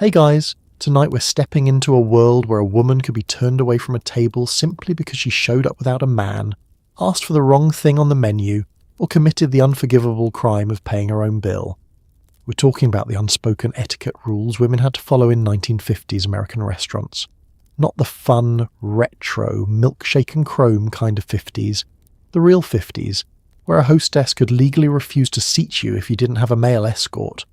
Hey guys, tonight we're stepping into a world where a woman could be turned away from a table simply because she showed up without a man, asked for the wrong thing on the menu, or committed the unforgivable crime of paying her own bill. We're talking about the unspoken etiquette rules women had to follow in 1950s American restaurants. Not the fun, retro, milkshake and chrome kind of 50s, the real 50s, where a hostess could legally refuse to seat you if you didn't have a male escort,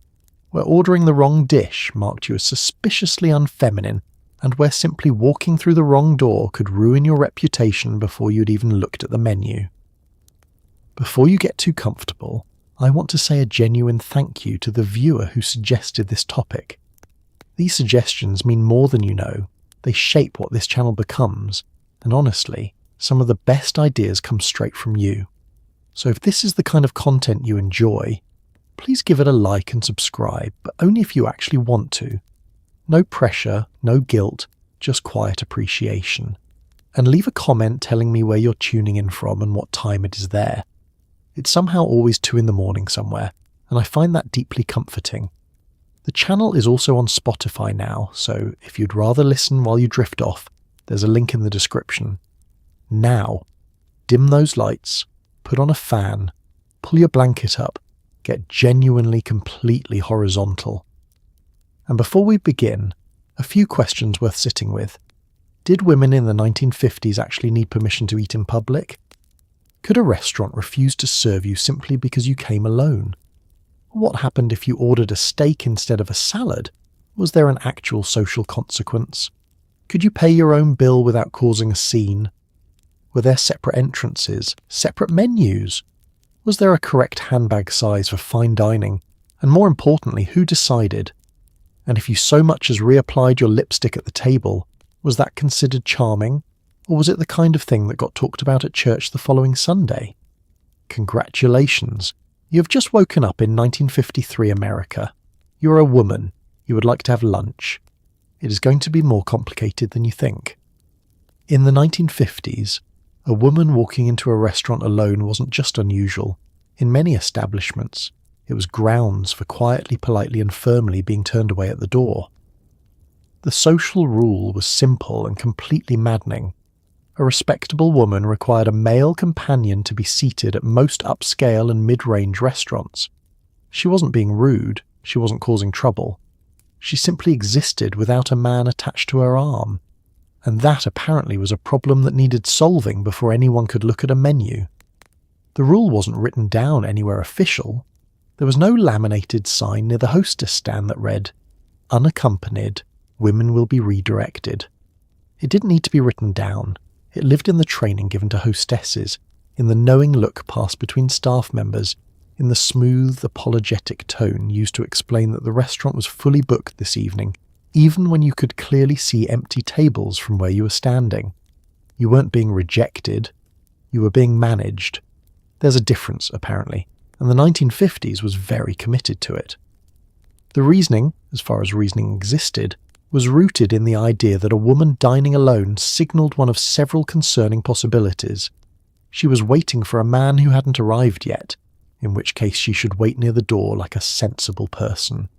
where ordering the wrong dish marked you as suspiciously unfeminine, and where simply walking through the wrong door could ruin your reputation before you'd even looked at the menu. Before you get too comfortable, I want to say a genuine thank you to the viewer who suggested this topic. These suggestions mean more than you know. They shape what this channel becomes, and honestly, some of the best ideas come straight from you. So if this is the kind of content you enjoy, please give it a like and subscribe, but only if you actually want to. No pressure, no guilt, just quiet appreciation. And leave a comment telling me where you're tuning in from and what time it is there. It's somehow always 2 a.m. somewhere, and I find that deeply comforting. The channel is also on Spotify now, so if you'd rather listen while you drift off, there's a link in the description. Now, dim those lights, put on a fan, pull your blanket up, get genuinely completely horizontal. And before we begin, a few questions worth sitting with. Did women in the 1950s actually need permission to eat in public? Could a restaurant refuse to serve you simply because you came alone? What happened if you ordered a steak instead of a salad? Was there an actual social consequence? Could you pay your own bill without causing a scene? Were there separate entrances, separate menus? Was there a correct handbag size for fine dining? And more importantly, who decided? And if you so much as reapplied your lipstick at the table, was that considered charming? Or was it the kind of thing that got talked about at church the following Sunday? Congratulations! You have just woken up in 1953 America. You're a woman. You would like to have lunch. It is going to be more complicated than you think. In the 1950s, a woman walking into a restaurant alone wasn't just unusual. In many establishments, it was grounds for quietly, politely and firmly being turned away at the door. The social rule was simple and completely maddening. A respectable woman required a male companion to be seated at most upscale and mid-range restaurants. She wasn't being rude, she wasn't causing trouble. She simply existed without a man attached to her arm. And that apparently was a problem that needed solving before anyone could look at a menu. The rule wasn't written down anywhere official. There was no laminated sign near the hostess stand that read, "Unaccompanied, women will be redirected." It didn't need to be written down. It lived in the training given to hostesses, in the knowing look passed between staff members, in the smooth, apologetic tone used to explain that the restaurant was fully booked this evening, even when you could clearly see empty tables from where you were standing. You weren't being rejected, you were being managed. There's a difference, apparently, and the 1950s was very committed to it. The reasoning, as far as reasoning existed, was rooted in the idea that a woman dining alone signalled one of several concerning possibilities. She was waiting for a man who hadn't arrived yet, in which case she should wait near the door like a sensible person.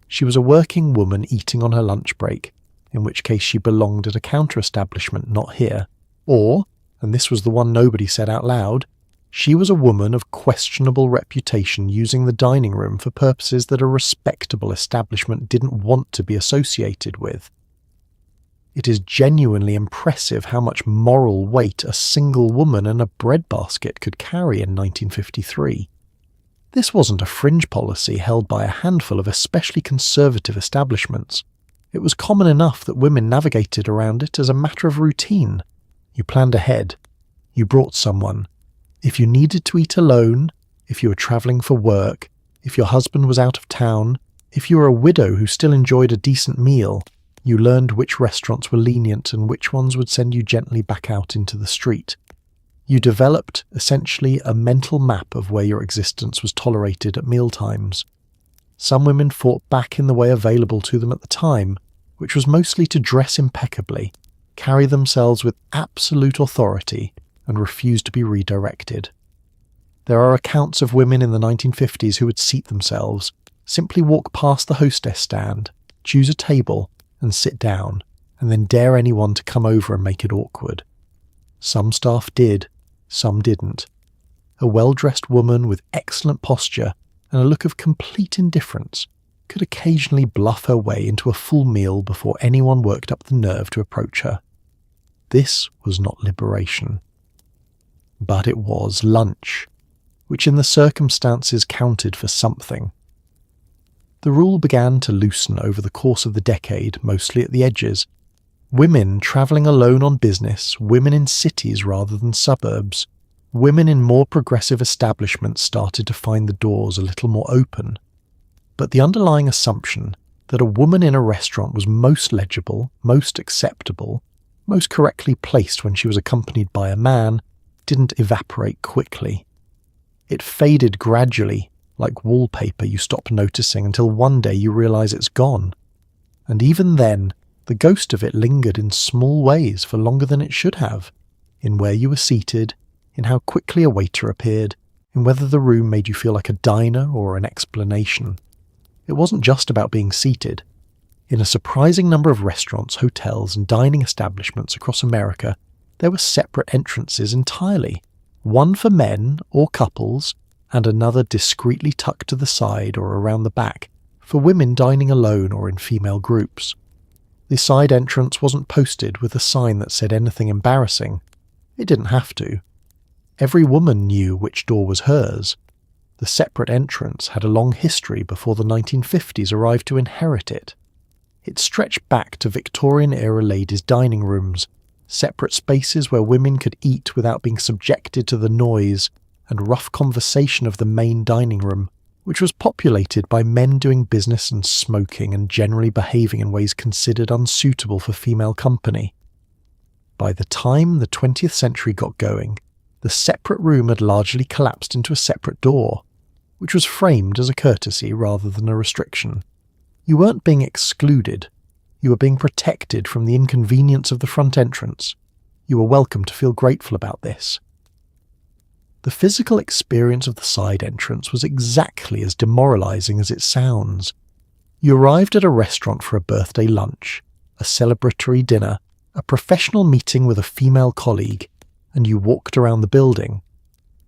She was a working woman eating on her lunch break, in which case she belonged at a counter-establishment not here. Or, and this was the one nobody said out loud, she was a woman of questionable reputation using the dining room for purposes that a respectable establishment didn't want to be associated with. It is genuinely impressive how much moral weight a single woman and a breadbasket could carry in 1953. This wasn't a fringe policy held by a handful of especially conservative establishments. It was common enough that women navigated around it as a matter of routine. You planned ahead. You brought someone. If you needed to eat alone, if you were travelling for work, if your husband was out of town, if you were a widow who still enjoyed a decent meal, you learned which restaurants were lenient and which ones would send you gently back out into the street. You developed, essentially, a mental map of where your existence was tolerated at mealtimes. Some women fought back in the way available to them at the time, which was mostly to dress impeccably, carry themselves with absolute authority, and refuse to be redirected. There are accounts of women in the 1950s who would seat themselves, simply walk past the hostess stand, choose a table and sit down, and then dare anyone to come over and make it awkward. Some staff did, some didn't. A well-dressed woman with excellent posture and a look of complete indifference could occasionally bluff her way into a full meal before anyone worked up the nerve to approach her. This was not liberation. But it was lunch, which in the circumstances counted for something. The rule began to loosen over the course of the decade, mostly at the edges. Women travelling alone on business, women in cities rather than suburbs, women in more progressive establishments started to find the doors a little more open. But the underlying assumption that a woman in a restaurant was most legible, most acceptable, most correctly placed when she was accompanied by a man didn't evaporate quickly. It faded gradually, like wallpaper you stop noticing until one day you realise it's gone. And even then, the ghost of it lingered in small ways for longer than it should have, in where you were seated, in how quickly a waiter appeared, in whether the room made you feel like a diner or an explanation. It wasn't just about being seated. In a surprising number of restaurants, hotels, and dining establishments across America, there were separate entrances entirely, one for men or couples, and another discreetly tucked to the side or around the back for women dining alone or in female groups. The side entrance wasn't posted with a sign that said anything embarrassing. It didn't have to. Every woman knew which door was hers. The separate entrance had a long history before the 1950s arrived to inherit it. It stretched back to Victorian-era ladies' dining rooms, separate spaces where women could eat without being subjected to the noise and rough conversation of the main dining room, which was populated by men doing business and smoking and generally behaving in ways considered unsuitable for female company. By the time the 20th century got going, the separate room had largely collapsed into a separate door, which was framed as a courtesy rather than a restriction. You weren't being excluded. You were being protected from the inconvenience of the front entrance. You were welcome to feel grateful about this. The physical experience of the side entrance was exactly as demoralizing as it sounds. You arrived at a restaurant for a birthday lunch, a celebratory dinner, a professional meeting with a female colleague, and you walked around the building.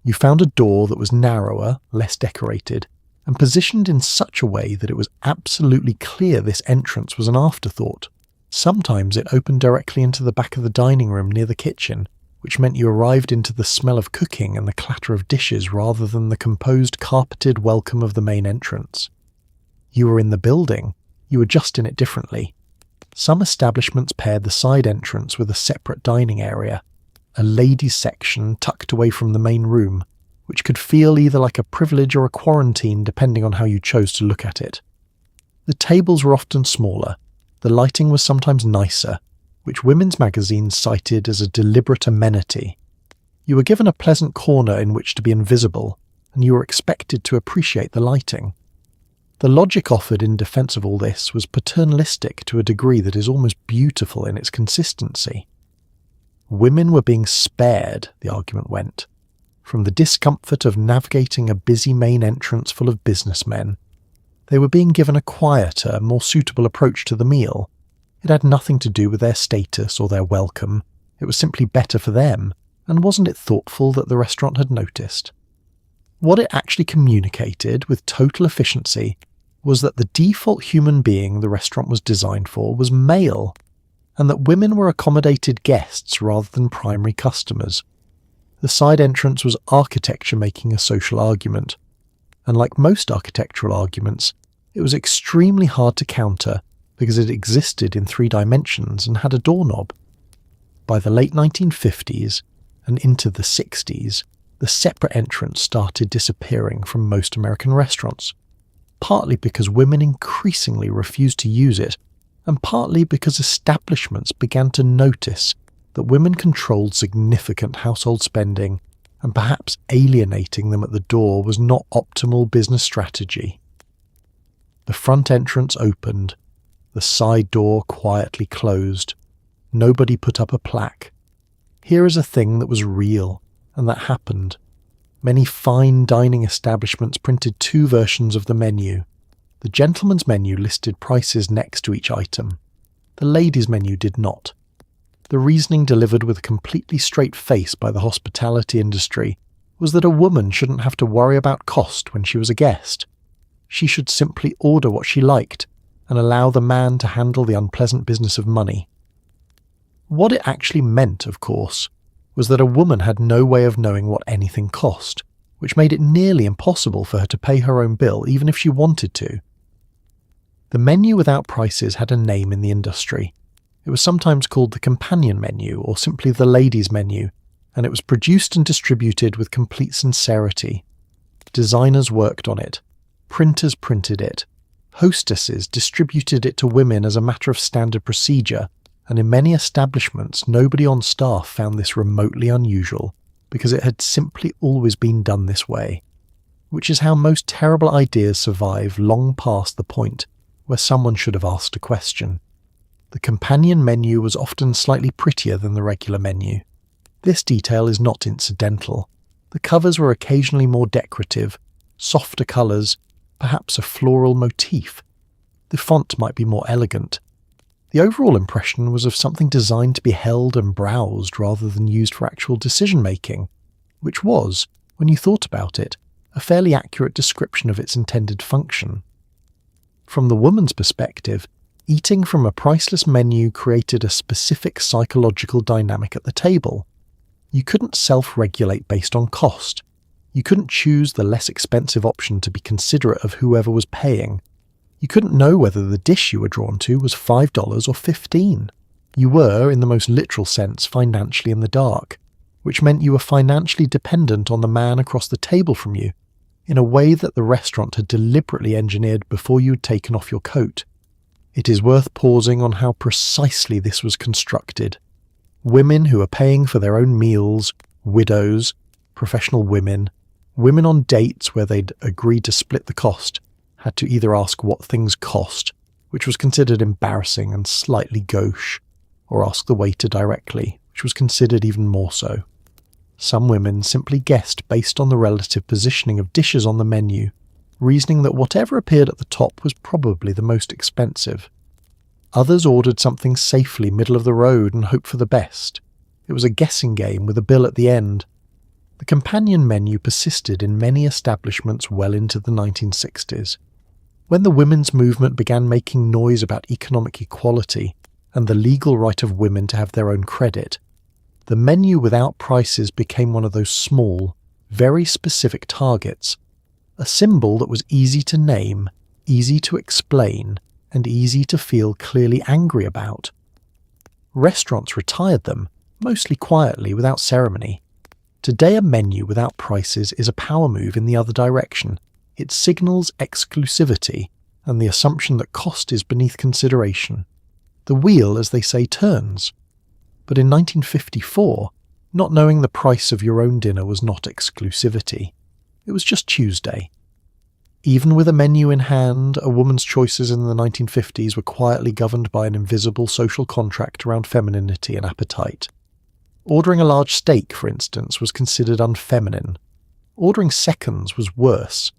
You found a door that was narrower, less decorated, and positioned in such a way that it was absolutely clear this entrance was an afterthought. Sometimes it opened directly into the back of the dining room near the kitchen, which meant you arrived into the smell of cooking and the clatter of dishes rather than the composed, carpeted welcome of the main entrance. You were in the building, you were just in it differently. Some establishments paired the side entrance with a separate dining area, a ladies' section tucked away from the main room, which could feel either like a privilege or a quarantine depending on how you chose to look at it. The tables were often smaller, the lighting was sometimes nicer, which women's magazines cited as a deliberate amenity. You were given a pleasant corner in which to be invisible, and you were expected to appreciate the lighting. The logic offered in defense of all this was paternalistic to a degree that is almost beautiful in its consistency. Women were being spared, the argument went, from the discomfort of navigating a busy main entrance full of businessmen. They were being given a quieter, more suitable approach to the meal. It had nothing to do with their status or their welcome. It was simply better for them, and wasn't it thoughtful that the restaurant had noticed? What it actually communicated with total efficiency was that the default human being the restaurant was designed for was male, and that women were accommodated guests rather than primary customers. The side entrance was architecture making a social argument, and like most architectural arguments, it was extremely hard to counter because it existed in 3 dimensions and had a doorknob. By the late 1950s and into the 60s, the separate entrance started disappearing from most American restaurants, partly because women increasingly refused to use it, and partly because establishments began to notice that women controlled significant household spending, and perhaps alienating them at the door was not optimal business strategy. The front entrance opened, the side door quietly closed. Nobody put up a plaque. Here is a thing that was real, and that happened. Many fine dining establishments printed 2 versions of the menu. The gentleman's menu listed prices next to each item. The ladies' menu did not. The reasoning delivered with a completely straight face by the hospitality industry was that a woman shouldn't have to worry about cost when she was a guest. She should simply order what she liked and allow the man to handle the unpleasant business of money. What it actually meant, of course, was that a woman had no way of knowing what anything cost, which made it nearly impossible for her to pay her own bill even if she wanted to. The menu without prices had a name in the industry. It was sometimes called the companion menu or simply the ladies' menu, and it was produced and distributed with complete sincerity. Designers worked on it. Printers printed it. Hostesses distributed it to women as a matter of standard procedure, and in many establishments nobody on staff found this remotely unusual because it had simply always been done this way, which is how most terrible ideas survive long past the point where someone should have asked a question. The companion menu was often slightly prettier than the regular menu. This detail is not incidental. The covers were occasionally more decorative, softer colours, perhaps a floral motif. The font might be more elegant. The overall impression was of something designed to be held and browsed rather than used for actual decision-making, which was, when you thought about it, a fairly accurate description of its intended function. From the woman's perspective, eating from a priceless menu created a specific psychological dynamic at the table. You couldn't self-regulate based on cost. You couldn't choose the less expensive option to be considerate of whoever was paying. You couldn't know whether the dish you were drawn to was $5 or $15. You were, in the most literal sense, financially in the dark, which meant you were financially dependent on the man across the table from you, in a way that the restaurant had deliberately engineered before you had taken off your coat. It is worth pausing on how precisely this was constructed. Women who are paying for their own meals, widows, professional women, women on dates where they'd agreed to split the cost, had to either ask what things cost, which was considered embarrassing and slightly gauche, or ask the waiter directly, which was considered even more so. Some women simply guessed based on the relative positioning of dishes on the menu, reasoning that whatever appeared at the top was probably the most expensive. Others ordered something safely middle of the road and hoped for the best. It was a guessing game with a bill at the end. The companion menu persisted in many establishments well into the 1960s. When the women's movement began making noise about economic equality and the legal right of women to have their own credit, the menu without prices became one of those small, very specific targets, a symbol that was easy to name, easy to explain, and easy to feel clearly angry about. Restaurants retired them, mostly quietly, without ceremony. Today a menu without prices is a power move in the other direction. It signals exclusivity and the assumption that cost is beneath consideration. The wheel, as they say, turns. But in 1954, not knowing the price of your own dinner was not exclusivity. It was just Tuesday. Even with a menu in hand, a woman's choices in the 1950s were quietly governed by an invisible social contract around femininity and appetite. Ordering a large steak, for instance, was considered unfeminine. Ordering seconds was worse.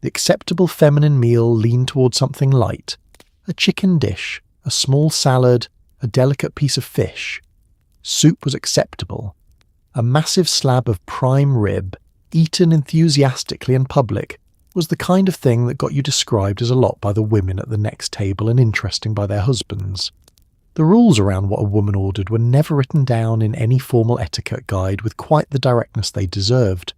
The acceptable feminine meal leaned towards something light. A chicken dish, a small salad, a delicate piece of fish. Soup was acceptable. A massive slab of prime rib, eaten enthusiastically in public, was the kind of thing that got you described as a lot by the women at the next table and interesting by their husbands. The rules around what a woman ordered were never written down in any formal etiquette guide with quite the directness they deserved.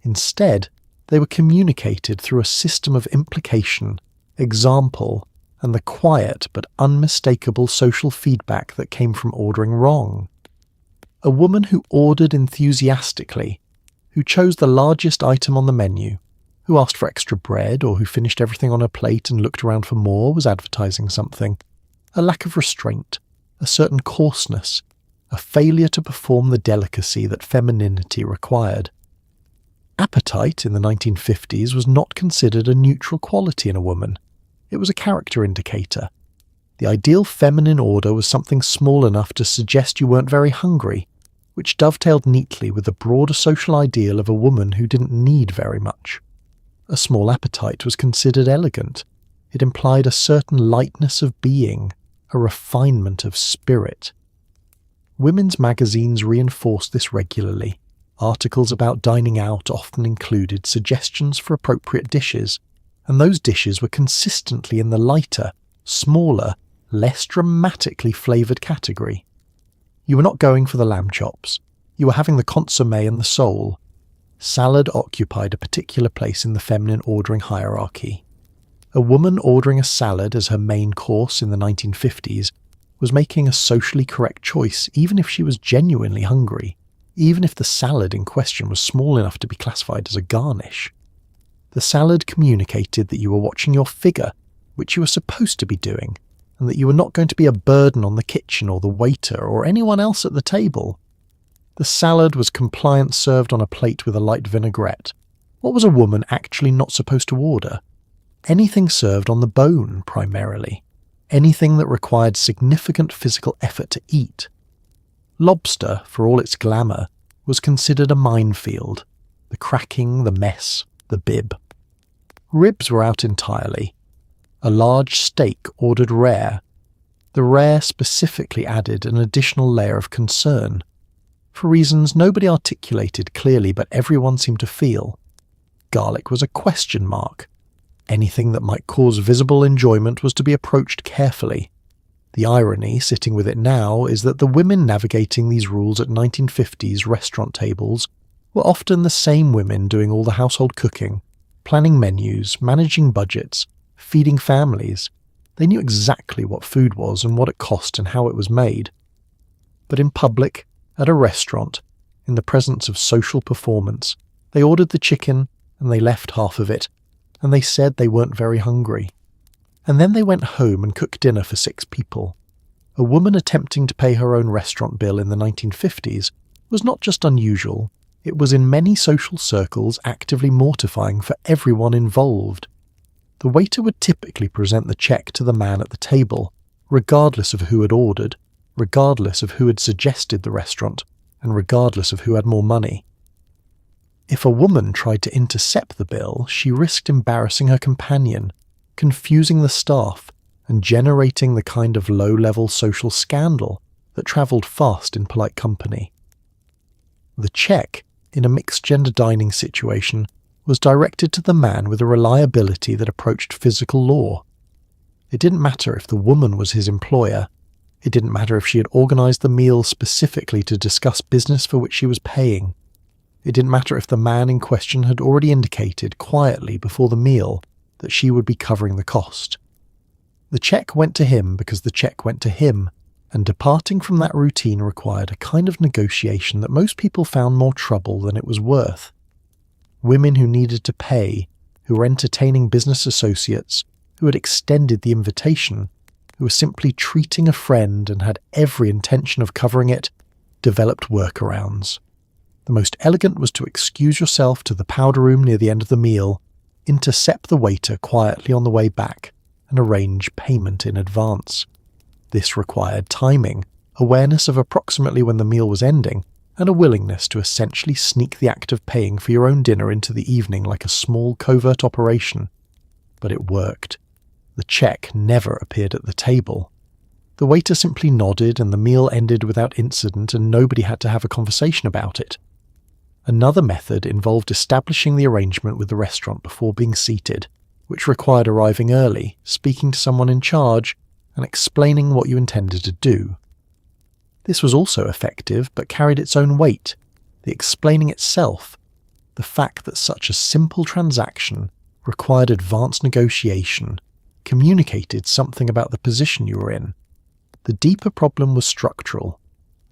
Instead, they were communicated through a system of implication, example, and the quiet but unmistakable social feedback that came from ordering wrong. A woman who ordered enthusiastically, who chose the largest item on the menu, who asked for extra bread or who finished everything on her plate and looked around for more was advertising something. A lack of restraint, a certain coarseness, a failure to perform the delicacy that femininity required. Appetite in the 1950s was not considered a neutral quality in a woman. It was a character indicator. The ideal feminine order was something small enough to suggest you weren't very hungry, which dovetailed neatly with the broader social ideal of a woman who didn't need very much. A small appetite was considered elegant. It implied a certain lightness of being, a refinement of spirit. Women's magazines reinforced this regularly. Articles about dining out often included suggestions for appropriate dishes, and those dishes were consistently in the lighter, smaller, less dramatically flavoured category. You were not going for the lamb chops. You were having the consommé and the sole. Salad occupied a particular place in the feminine ordering hierarchy. A woman ordering a salad as her main course in the 1950s was making a socially correct choice even if she was genuinely hungry, even if the salad in question was small enough to be classified as a garnish. The salad communicated that you were watching your figure, which you were supposed to be doing, and that you were not going to be a burden on the kitchen or the waiter or anyone else at the table. The salad was compliance served on a plate with a light vinaigrette. What was a woman actually not supposed to order? Anything served on the bone, primarily. Anything that required significant physical effort to eat. Lobster, for all its glamour, was considered a minefield. The cracking, the mess, the bib. Ribs were out entirely. A large steak ordered rare. The rare specifically added an additional layer of concern. For reasons nobody articulated clearly but everyone seemed to feel. Garlic was a question mark. Anything that might cause visible enjoyment was to be approached carefully. The irony, sitting with it now, is that the women navigating these rules at 1950s restaurant tables were often the same women doing all the household cooking, planning menus, managing budgets, feeding families. They knew exactly what food was and what it cost and how it was made. But in public, at a restaurant, in the presence of social performance, they ordered the chicken and they left half of it, and they said they weren't very hungry. And then they went home and cooked dinner for 6 people. A woman attempting to pay her own restaurant bill in the 1950s was not just unusual, it was in many social circles actively mortifying for everyone involved. The waiter would typically present the check to the man at the table, regardless of who had ordered, regardless of who had suggested the restaurant, and regardless of who had more money. If a woman tried to intercept the bill, she risked embarrassing her companion, confusing the staff, and generating the kind of low-level social scandal that travelled fast in polite company. The check, in a mixed-gender dining situation, was directed to the man with a reliability that approached physical law. It didn't matter if the woman was his employer. It didn't matter if she had organised the meal specifically to discuss business for which she was paying. It didn't matter if the man in question had already indicated quietly before the meal that she would be covering the cost. The check went to him because the check went to him, and departing from that routine required a kind of negotiation that most people found more trouble than it was worth. Women who needed to pay, who were entertaining business associates, who had extended the invitation, who were simply treating a friend and had every intention of covering it, developed workarounds. The most elegant was to excuse yourself to the powder room near the end of the meal, intercept the waiter quietly on the way back, and arrange payment in advance. This required timing, awareness of approximately when the meal was ending, and a willingness to essentially sneak the act of paying for your own dinner into the evening like a small covert operation. But it worked. The check never appeared at the table. The waiter simply nodded and the meal ended without incident and nobody had to have a conversation about it. Another method involved establishing the arrangement with the restaurant before being seated, which required arriving early, speaking to someone in charge, and explaining what you intended to do. This was also effective, but carried its own weight, the explaining itself, the fact that such a simple transaction required advanced negotiation, communicated something about the position you were in. The deeper problem was structural.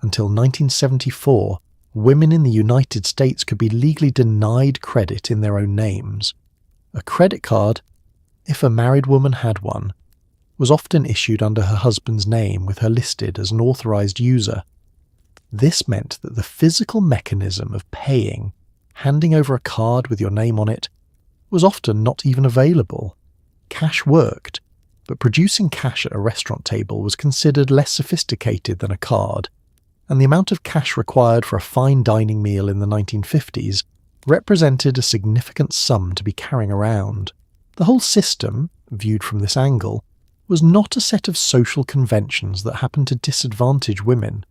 Until 1974, women in the United States could be legally denied credit in their own names. A credit card, if a married woman had one, was often issued under her husband's name with her listed as an authorized user. This meant that the physical mechanism of paying, handing over a card with your name on it, was often not even available. Cash worked, but producing cash at a restaurant table was considered less sophisticated than a card, and the amount of cash required for a fine dining meal in the 1950s represented a significant sum to be carrying around. The whole system, viewed from this angle, was not a set of social conventions that happened to disadvantage women.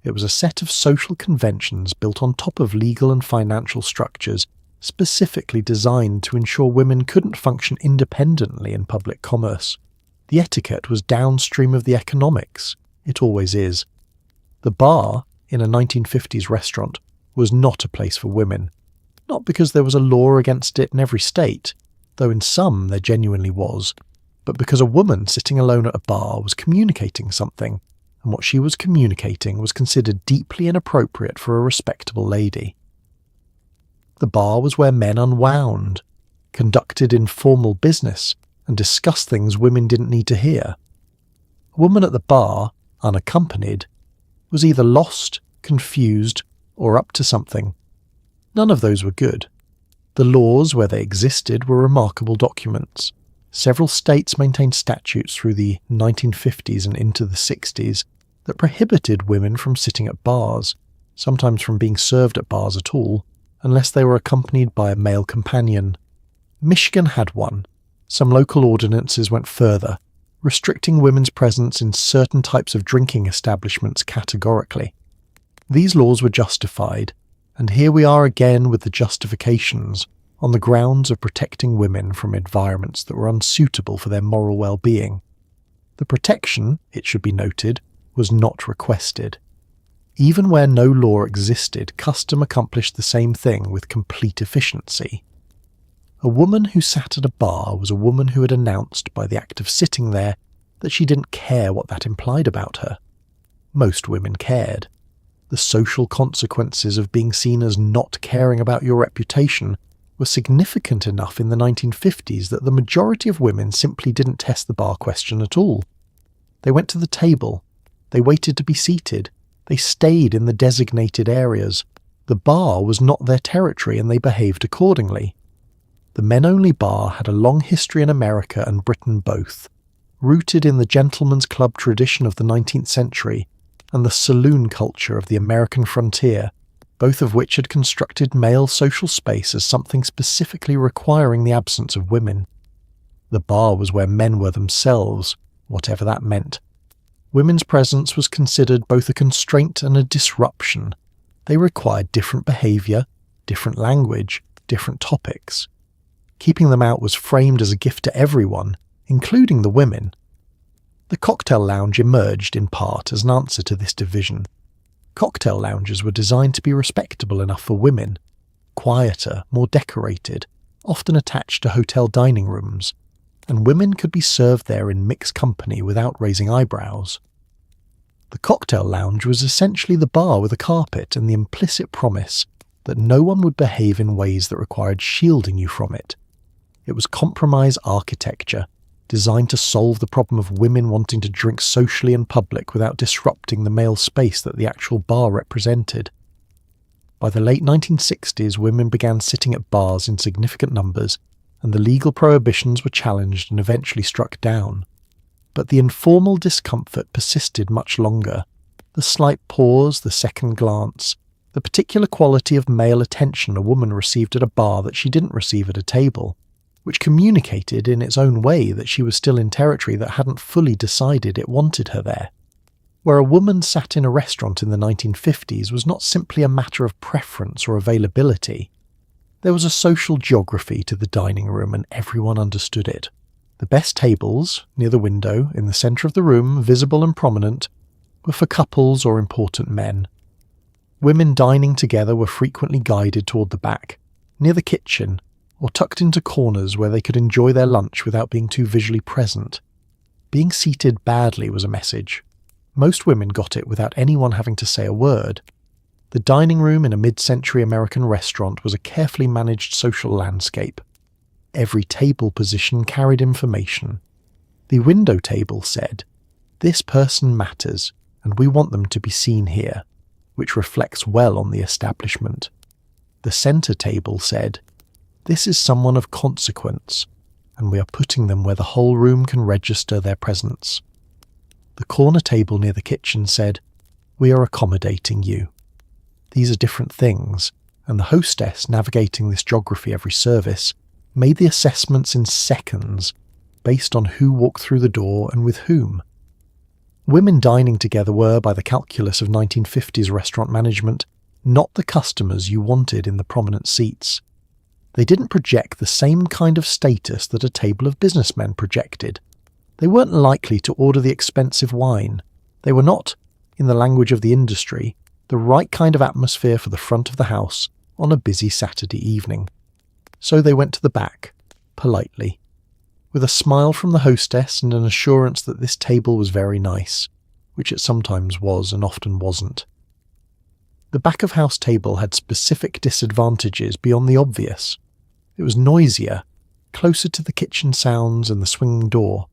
It was a set of social conventions built on top of legal and financial structures specifically designed to ensure women couldn't function independently in public commerce. The etiquette was downstream of the economics. It always is. The bar, in a 1950s restaurant, was not a place for women. Not because there was a law against it in every state, though in some there genuinely was, but because a woman sitting alone at a bar was communicating something, and what she was communicating was considered deeply inappropriate for a respectable lady. The bar was where men unwound, conducted informal business, and discussed things women didn't need to hear. A woman at the bar, unaccompanied, was either lost, confused, or up to something. None of those were good. The laws, where they existed, were remarkable documents. Several states maintained statutes through the 1950s and into the 60s that prohibited women from sitting at bars, sometimes from being served at bars at all, unless they were accompanied by a male companion. Michigan had one. Some local ordinances went further, restricting women's presence in certain types of drinking establishments categorically. These laws were justified, and here we are again with the justifications, on the grounds of protecting women from environments that were unsuitable for their moral well-being. The protection, it should be noted, was not requested. Even where no law existed, custom accomplished the same thing with complete efficiency. A woman who sat at a bar was a woman who had announced by the act of sitting there that she didn't care what that implied about her. Most women cared. The social consequences of being seen as not caring about your reputation were significant enough in the 1950s that the majority of women simply didn't test the bar question at all. They went to the table. They waited to be seated. They stayed in the designated areas. The bar was not their territory and they behaved accordingly. The men-only bar had a long history in America and Britain both, rooted in the gentleman's club tradition of the 19th century and the saloon culture of the American frontier, both of which had constructed male social space as something specifically requiring the absence of women. The bar was where men were themselves, whatever that meant. Women's presence was considered both a constraint and a disruption. They required different behaviour, different language, different topics. Keeping them out was framed as a gift to everyone, including the women. The cocktail lounge emerged in part as an answer to this division. Cocktail lounges were designed to be respectable enough for women, quieter, more decorated, often attached to hotel dining rooms, and women could be served there in mixed company without raising eyebrows. The cocktail lounge was essentially the bar with a carpet and the implicit promise that no one would behave in ways that required shielding you from it. It was compromise architecture, designed to solve the problem of women wanting to drink socially in public without disrupting the male space that the actual bar represented. By the late 1960s, women began sitting at bars in significant numbers, and the legal prohibitions were challenged and eventually struck down. But the informal discomfort persisted much longer. The slight pause, the second glance, the particular quality of male attention a woman received at a bar that she didn't receive at a table, which communicated in its own way that she was still in territory that hadn't fully decided it wanted her there. Where a woman sat in a restaurant in the 1950s was not simply a matter of preference or availability. There was a social geography to the dining room and everyone understood it. The best tables, near the window, in the centre of the room, visible and prominent, were for couples or important men. Women dining together were frequently guided toward the back, near the kitchen, or tucked into corners where they could enjoy their lunch without being too visually present. Being seated badly was a message. Most women got it without anyone having to say a word. The dining room in a mid-century American restaurant was a carefully managed social landscape. Every table position carried information. The window table said, "This person matters, and we want them to be seen here," which reflects well on the establishment. The centre table said, "This is someone of consequence, and we are putting them where the whole room can register their presence." The corner table near the kitchen said, "We are accommodating you." These are different things, and the hostess navigating this geography every service made the assessments in seconds based on who walked through the door and with whom. Women dining together were, by the calculus of 1950s restaurant management, not the customers you wanted in the prominent seats. They didn't project the same kind of status that a table of businessmen projected. They weren't likely to order the expensive wine. They were not, in the language of the industry, the right kind of atmosphere for the front of the house on a busy Saturday evening. So they went to the back, politely, with a smile from the hostess and an assurance that this table was very nice, which it sometimes was and often wasn't. The back-of-house table had specific disadvantages beyond the obvious. It was noisier, closer to the kitchen sounds and the swinging door.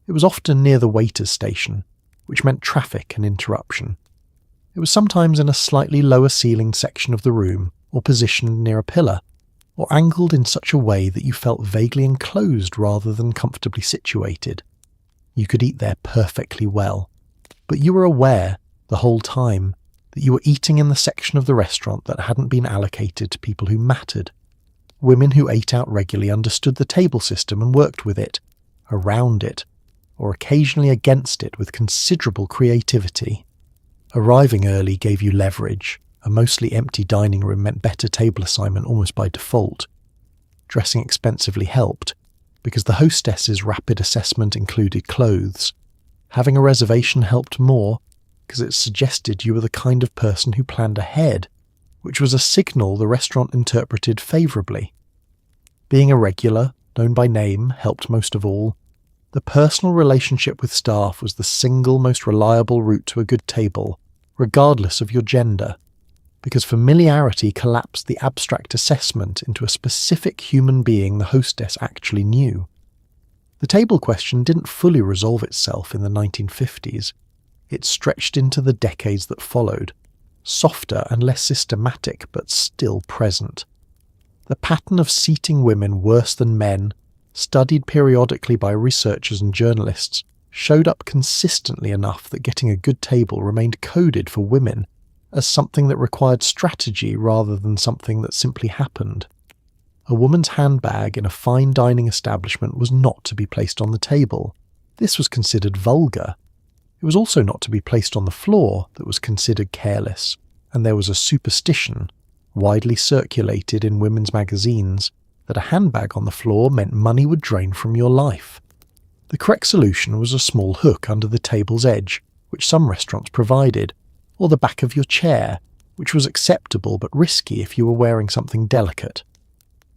It was often near the waiter's station, which meant traffic and interruption. It was sometimes in a slightly lower ceilinged section of the room, or positioned near a pillar, or angled in such a way that you felt vaguely enclosed rather than comfortably situated. You could eat there perfectly well, but you were aware, the whole time, that you were eating in the section of the restaurant that hadn't been allocated to people who mattered. Women who ate out regularly understood the table system and worked with it, around it, or occasionally against it with considerable creativity. Arriving early gave you leverage. A mostly empty dining room meant better table assignment almost by default. Dressing expensively helped, because the hostess's rapid assessment included clothes. Having a reservation helped more, because it suggested you were the kind of person who planned ahead, which was a signal the restaurant interpreted favourably. Being a regular, known by name, helped most of all. The personal relationship with staff was the single most reliable route to a good table, regardless of your gender, because familiarity collapsed the abstract assessment into a specific human being the hostess actually knew. The table question didn't fully resolve itself in the 1950s. It stretched into the decades that followed, softer and less systematic but still present. The pattern of seating women worse than men, studied periodically by researchers and journalists, showed up consistently enough that getting a good table remained coded for women as something that required strategy rather than something that simply happened. A woman's handbag in a fine dining establishment was not to be placed on the table. This was considered vulgar. It was also not to be placed on the floor that was considered careless, and there was a superstition, widely circulated in women's magazines, that a handbag on the floor meant money would drain from your life. The correct solution was a small hook under the table's edge, which some restaurants provided, or the back of your chair, which was acceptable but risky if you were wearing something delicate.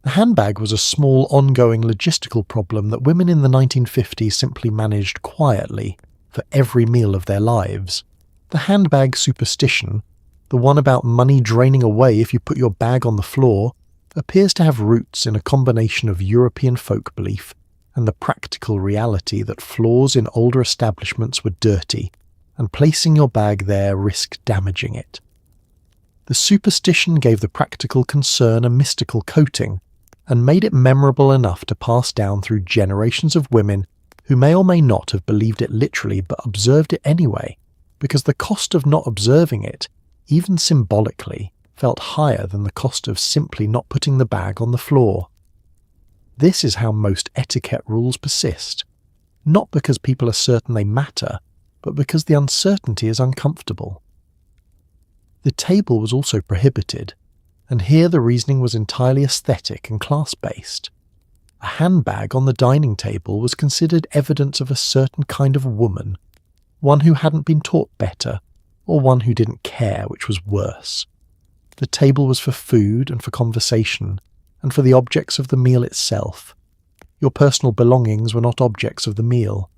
The handbag was a small ongoing logistical problem that women in the 1950s simply managed quietly, for every meal of their lives. The handbag superstition, the one about money draining away if you put your bag on the floor, appears to have roots in a combination of European folk belief and the practical reality that floors in older establishments were dirty, and placing your bag there risked damaging it. The superstition gave the practical concern a mystical coating, and made it memorable enough to pass down through generations of women who may or may not have believed it literally but observed it anyway, because the cost of not observing it, even symbolically, felt higher than the cost of simply not putting the bag on the floor. This is how most etiquette rules persist, not because people are certain they matter, but because the uncertainty is uncomfortable. The table was also prohibited, and here the reasoning was entirely aesthetic and class-based. A handbag on the dining table was considered evidence of a certain kind of woman, one who hadn't been taught better, or one who didn't care, which was worse. The table was for food and for conversation, and for the objects of the meal itself. Your personal belongings were not objects of the meal.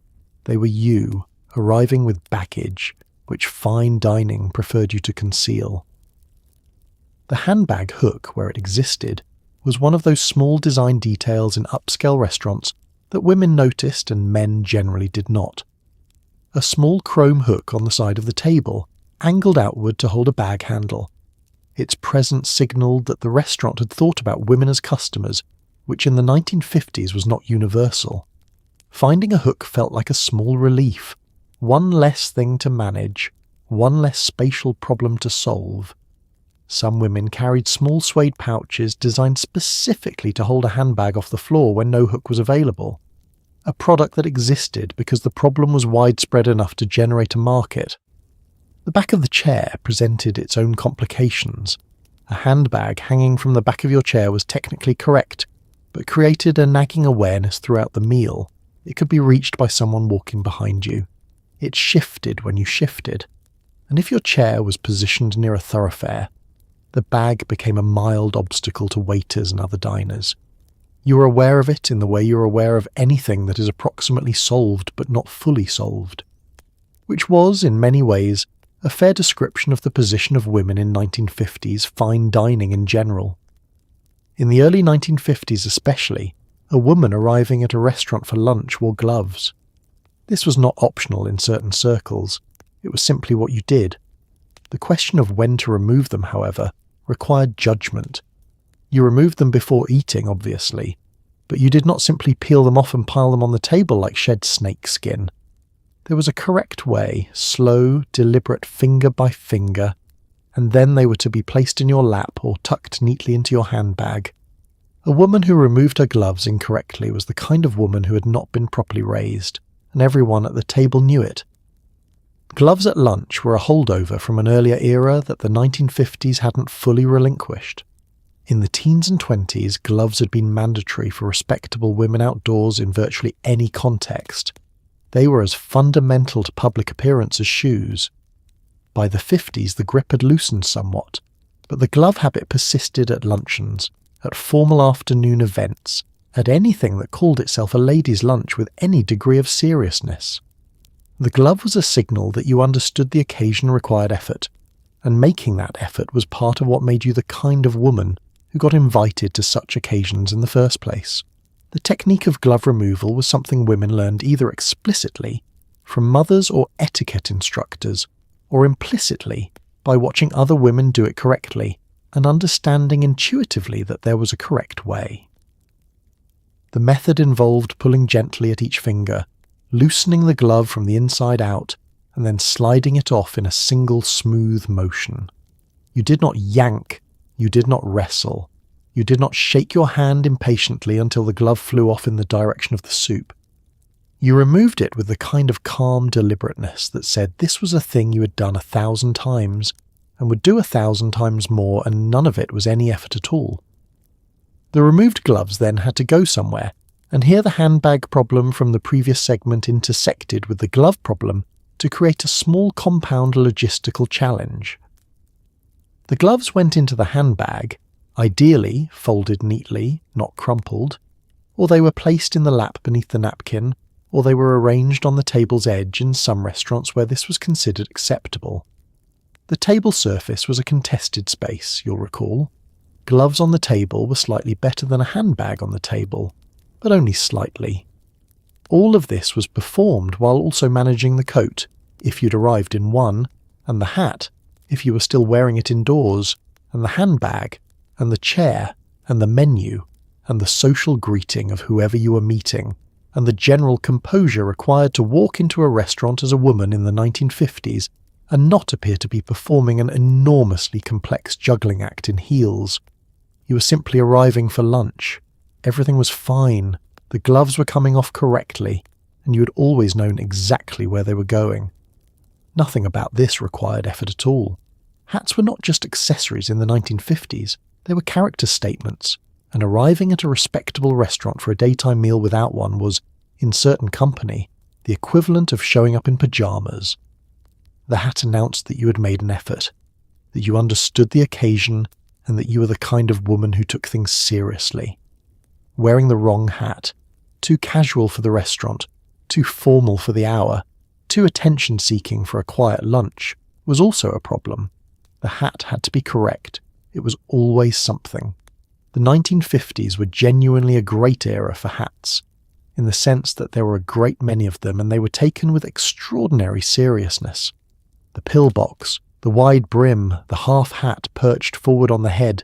They were you, arriving with baggage, which fine dining preferred you to conceal. The handbag hook, where it existed, was one of those small design details in upscale restaurants that women noticed and men generally did not. A small chrome hook on the side of the table, angled outward to hold a bag handle. Its presence signalled that the restaurant had thought about women as customers, which in the 1950s was not universal. Finding a hook felt like a small relief, one less thing to manage, one less spatial problem to solve. Some women carried small suede pouches designed specifically to hold a handbag off the floor when no hook was available. A product that existed because the problem was widespread enough to generate a market. The back of the chair presented its own complications. A handbag hanging from the back of your chair was technically correct, but created a nagging awareness throughout the meal. It could be reached by someone walking behind you. It shifted when you shifted. And if your chair was positioned near a thoroughfare, the bag became a mild obstacle to waiters and other diners. You were aware of it in the way you're aware of anything that is approximately solved but not fully solved. Which was, in many ways, a fair description of the position of women in 1950s fine dining in general. In the early 1950s especially, a woman arriving at a restaurant for lunch wore gloves. This was not optional in certain circles, it was simply what you did. The question of when to remove them, however, required judgment. You removed them before eating, obviously, but you did not simply peel them off and pile them on the table like shed snake skin. There was a correct way, slow, deliberate finger by finger, and then they were to be placed in your lap or tucked neatly into your handbag. A woman who removed her gloves incorrectly was the kind of woman who had not been properly raised, and everyone at the table knew it. Gloves at lunch were a holdover from an earlier era that the 1950s hadn't fully relinquished. In the teens and 20s, gloves had been mandatory for respectable women outdoors in virtually any context. They were as fundamental to public appearance as shoes. By the 50s, the grip had loosened somewhat, but the glove habit persisted at luncheons, at formal afternoon events, at anything that called itself a ladies' lunch with any degree of seriousness. The glove was a signal that you understood the occasion required effort, and making that effort was part of what made you the kind of woman who got invited to such occasions in the first place. The technique of glove removal was something women learned either explicitly from mothers or etiquette instructors, or implicitly by watching other women do it correctly and understanding intuitively that there was a correct way. The method involved pulling gently at each finger, loosening the glove from the inside out, and then sliding it off in a single smooth motion. You did not yank, you did not wrestle, you did not shake your hand impatiently until the glove flew off in the direction of the soup. You removed it with the kind of calm deliberateness that said this was a thing you had done 1,000 times, and would do 1,000 times more, and none of it was any effort at all. The removed gloves then had to go somewhere, and here the handbag problem from the previous segment intersected with the glove problem to create a small compound logistical challenge. The gloves went into the handbag, ideally folded neatly, not crumpled, or they were placed in the lap beneath the napkin, or they were arranged on the table's edge in some restaurants where this was considered acceptable. The table surface was a contested space, you'll recall. Gloves on the table were slightly better than a handbag on the table, but only slightly. All of this was performed while also managing the coat, if you'd arrived in one, and the hat, if you were still wearing it indoors, and the handbag, and the chair, and the menu, and the social greeting of whoever you were meeting, and the general composure required to walk into a restaurant as a woman in the 1950s and not appear to be performing an enormously complex juggling act in heels. You were simply arriving for lunch. Everything was fine, the gloves were coming off correctly, and you had always known exactly where they were going. Nothing about this required effort at all. Hats were not just accessories in the 1950s, they were character statements, and arriving at a respectable restaurant for a daytime meal without one was, in certain company, the equivalent of showing up in pyjamas. The hat announced that you had made an effort, that you understood the occasion, and that you were the kind of woman who took things seriously. Wearing the wrong hat, too casual for the restaurant, too formal for the hour, too attention-seeking for a quiet lunch, was also a problem. The hat had to be correct. It was always something. The 1950s were genuinely a great era for hats, in the sense that there were a great many of them and they were taken with extraordinary seriousness. The pillbox, the wide brim, the half hat perched forward on the head,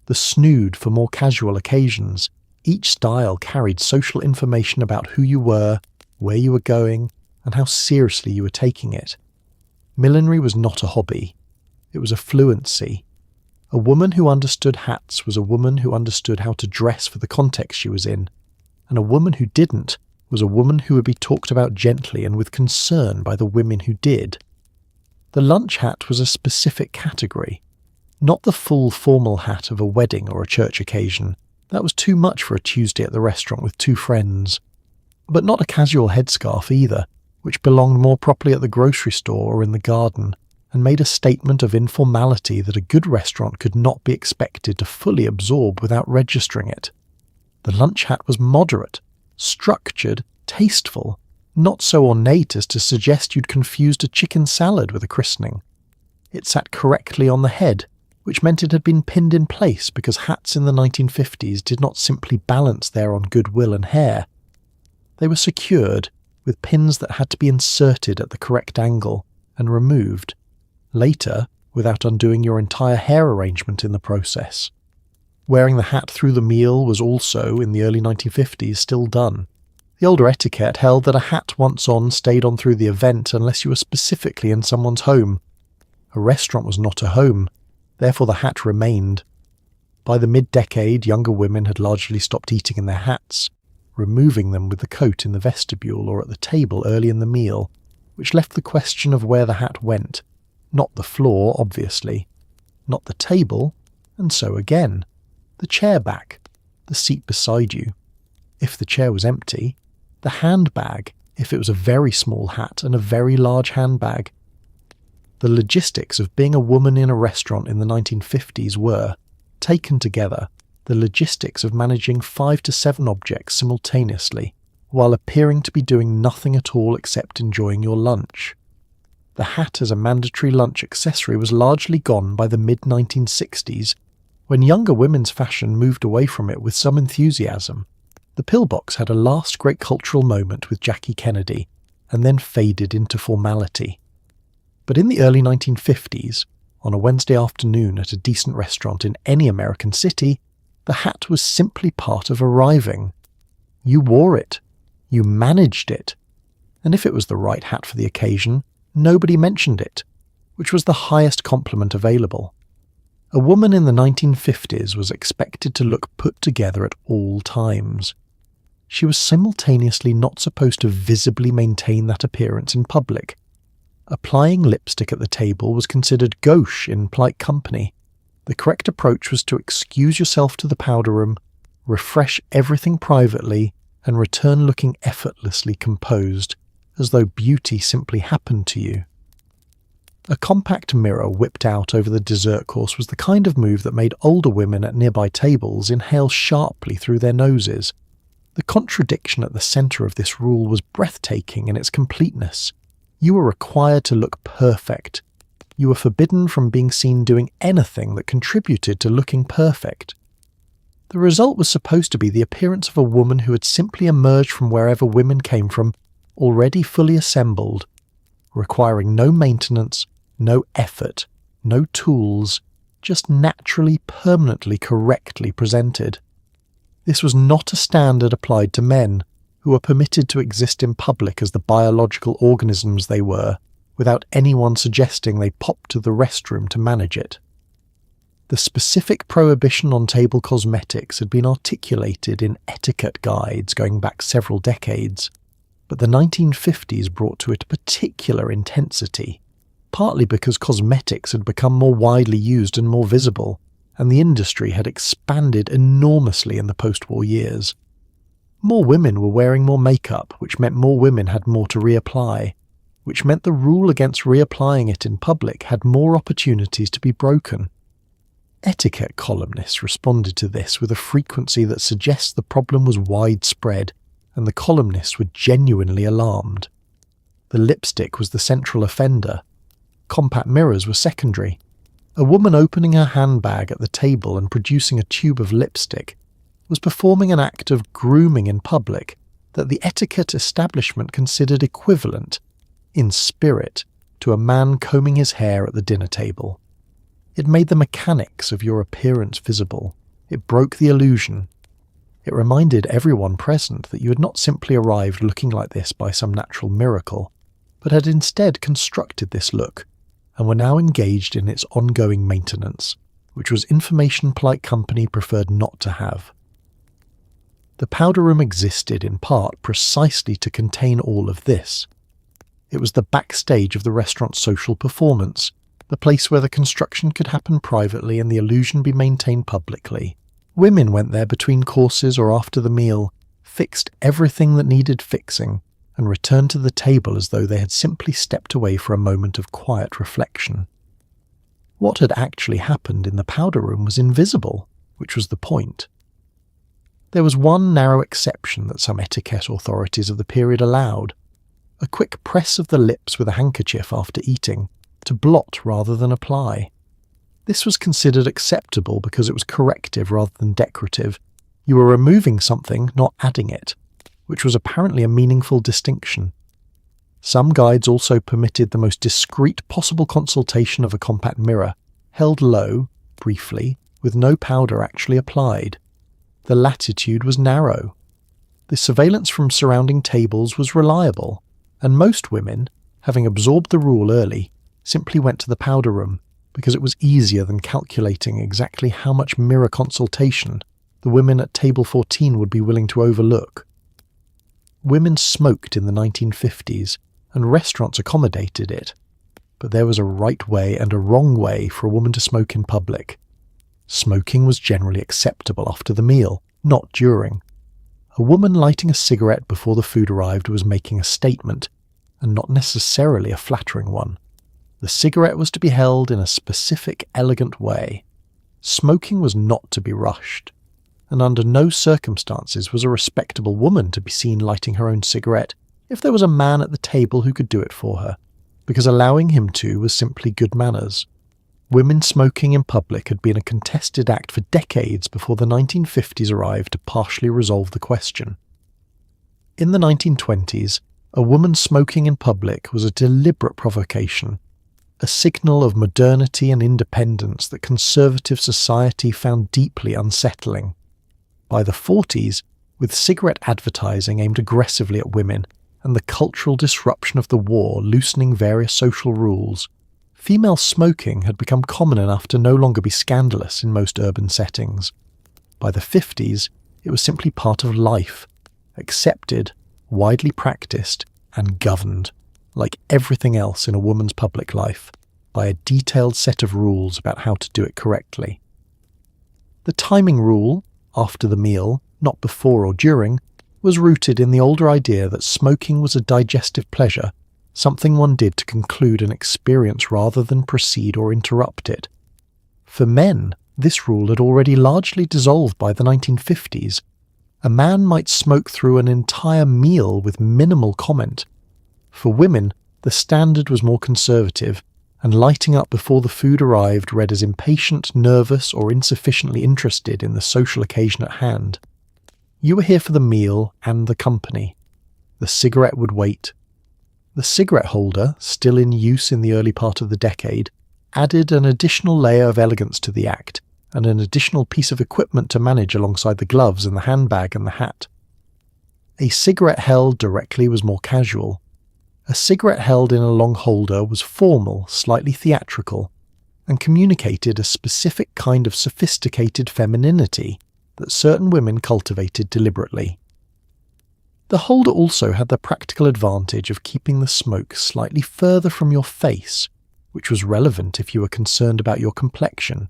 the snood for more casual occasions, each style carried social information about who you were, where you were going, and how seriously you were taking it. Millinery was not a hobby. It was a fluency. A woman who understood hats was a woman who understood how to dress for the context she was in, and a woman who didn't was a woman who would be talked about gently and with concern by the women who did. The lunch hat was a specific category, not the full formal hat of a wedding or a church occasion. That was too much for a Tuesday at the restaurant with two friends. But not a casual headscarf either, which belonged more properly at the grocery store or in the garden, and made a statement of informality that a good restaurant could not be expected to fully absorb without registering it. The lunch hat was moderate, structured, tasteful, not so ornate as to suggest you'd confused a chicken salad with a christening. It sat correctly on the head, which meant it had been pinned in place because hats in the 1950s did not simply balance there on goodwill and hair. They were secured with pins that had to be inserted at the correct angle and removed, later without undoing your entire hair arrangement in the process. Wearing the hat through the meal was also, in the early 1950s, still done. The older etiquette held that a hat once on stayed on through the event unless you were specifically in someone's home. A restaurant was not a home, therefore the hat remained. By the mid-decade, younger women had largely stopped eating in their hats, removing them with the coat in the vestibule or at the table early in the meal, which left the question of where the hat went. Not the floor, obviously. Not the table, and so again. The chair back, the seat beside you. If the chair was empty, the handbag, if it was a very small hat and a very large handbag. The logistics of being a woman in a restaurant in the 1950s were, taken together, the logistics of managing 5 to 7 objects simultaneously, while appearing to be doing nothing at all except enjoying your lunch. The hat as a mandatory lunch accessory was largely gone by the mid-1960s, when younger women's fashion moved away from it with some enthusiasm. The pillbox had a last great cultural moment with Jackie Kennedy, and then faded into formality. But in the early 1950s, on a Wednesday afternoon at a decent restaurant in any American city, the hat was simply part of arriving. You wore it. You managed it. And if it was the right hat for the occasion, nobody mentioned it, which was the highest compliment available. A woman in the 1950s was expected to look put together at all times. She was simultaneously not supposed to visibly maintain that appearance in public. Applying lipstick at the table was considered gauche in polite company. The correct approach was to excuse yourself to the powder room, refresh everything privately, and return looking effortlessly composed, as though beauty simply happened to you. A compact mirror whipped out over the dessert course was the kind of move that made older women at nearby tables inhale sharply through their noses. The contradiction at the centre of this rule was breathtaking in its completeness. You were required to look perfect. You were forbidden from being seen doing anything that contributed to looking perfect. The result was supposed to be the appearance of a woman who had simply emerged from wherever women came from, already fully assembled, requiring no maintenance, no effort, no tools, just naturally, permanently, correctly presented. This was not a standard applied to men, who were permitted to exist in public as the biological organisms they were, without anyone suggesting they pop to the restroom to manage it. The specific prohibition on table cosmetics had been articulated in etiquette guides going back several decades, but the 1950s brought to it a particular intensity, partly because cosmetics had become more widely used and more visible, and the industry had expanded enormously in the post-war years. More women were wearing more makeup, which meant more women had more to reapply, which meant the rule against reapplying it in public had more opportunities to be broken. Etiquette columnists responded to this with a frequency that suggests the problem was widespread, and the columnists were genuinely alarmed. The lipstick was the central offender. Compact mirrors were secondary. A woman opening her handbag at the table and producing a tube of lipstick was performing an act of grooming in public that the etiquette establishment considered equivalent, in spirit, to a man combing his hair at the dinner table. It made the mechanics of your appearance visible. It broke the illusion. It reminded everyone present that you had not simply arrived looking like this by some natural miracle, but had instead constructed this look, and were now engaged in its ongoing maintenance, which was information polite company preferred not to have. The powder room existed in part precisely to contain all of this. It was the backstage of the restaurant's social performance, the place where the construction could happen privately and the illusion be maintained publicly. Women went there between courses or after the meal, fixed everything that needed fixing, and returned to the table as though they had simply stepped away for a moment of quiet reflection. What had actually happened in the powder room was invisible, which was the point. There was one narrow exception that some etiquette authorities of the period allowed: a quick press of the lips with a handkerchief after eating, to blot rather than apply. This was considered acceptable because it was corrective rather than decorative. You were removing something, not adding it, which was apparently a meaningful distinction. Some guides also permitted the most discreet possible consultation of a compact mirror, held low, briefly, with no powder actually applied. The latitude was narrow. The surveillance from surrounding tables was reliable, and most women, having absorbed the rule early, simply went to the powder room because it was easier than calculating exactly how much mirror consultation the women at table 14 would be willing to overlook. Women smoked in the 1950s, and restaurants accommodated it, but there was a right way and a wrong way for a woman to smoke in public. Smoking was generally acceptable after the meal, not during. A woman lighting a cigarette before the food arrived was making a statement, and not necessarily a flattering one. The cigarette was to be held in a specific, elegant way. Smoking was not to be rushed, and under no circumstances was a respectable woman to be seen lighting her own cigarette if there was a man at the table who could do it for her, because allowing him to was simply good manners. Women smoking in public had been a contested act for decades before the 1950s arrived to partially resolve the question. In the 1920s, a woman smoking in public was a deliberate provocation, a signal of modernity and independence that conservative society found deeply unsettling. By the 40s, with cigarette advertising aimed aggressively at women and the cultural disruption of the war loosening various social rules, female smoking had become common enough to no longer be scandalous in most urban settings. By the 50s, it was simply part of life, accepted, widely practiced, and governed, like everything else in a woman's public life, by a detailed set of rules about how to do it correctly. The timing rule, after the meal, not before or during, was rooted in the older idea that smoking was a digestive pleasure, something one did to conclude an experience rather than proceed or interrupt it. For men, this rule had already largely dissolved by the 1950s. A man might smoke through an entire meal with minimal comment. For women, the standard was more conservative, and lighting up before the food arrived read as impatient, nervous, or insufficiently interested in the social occasion at hand. You were here for the meal and the company. The cigarette would wait. The cigarette holder, still in use in the early part of the decade, added an additional layer of elegance to the act, and an additional piece of equipment to manage alongside the gloves and the handbag and the hat. A cigarette held directly was more casual. A cigarette held in a long holder was formal, slightly theatrical, and communicated a specific kind of sophisticated femininity that certain women cultivated deliberately. The holder also had the practical advantage of keeping the smoke slightly further from your face, which was relevant if you were concerned about your complexion,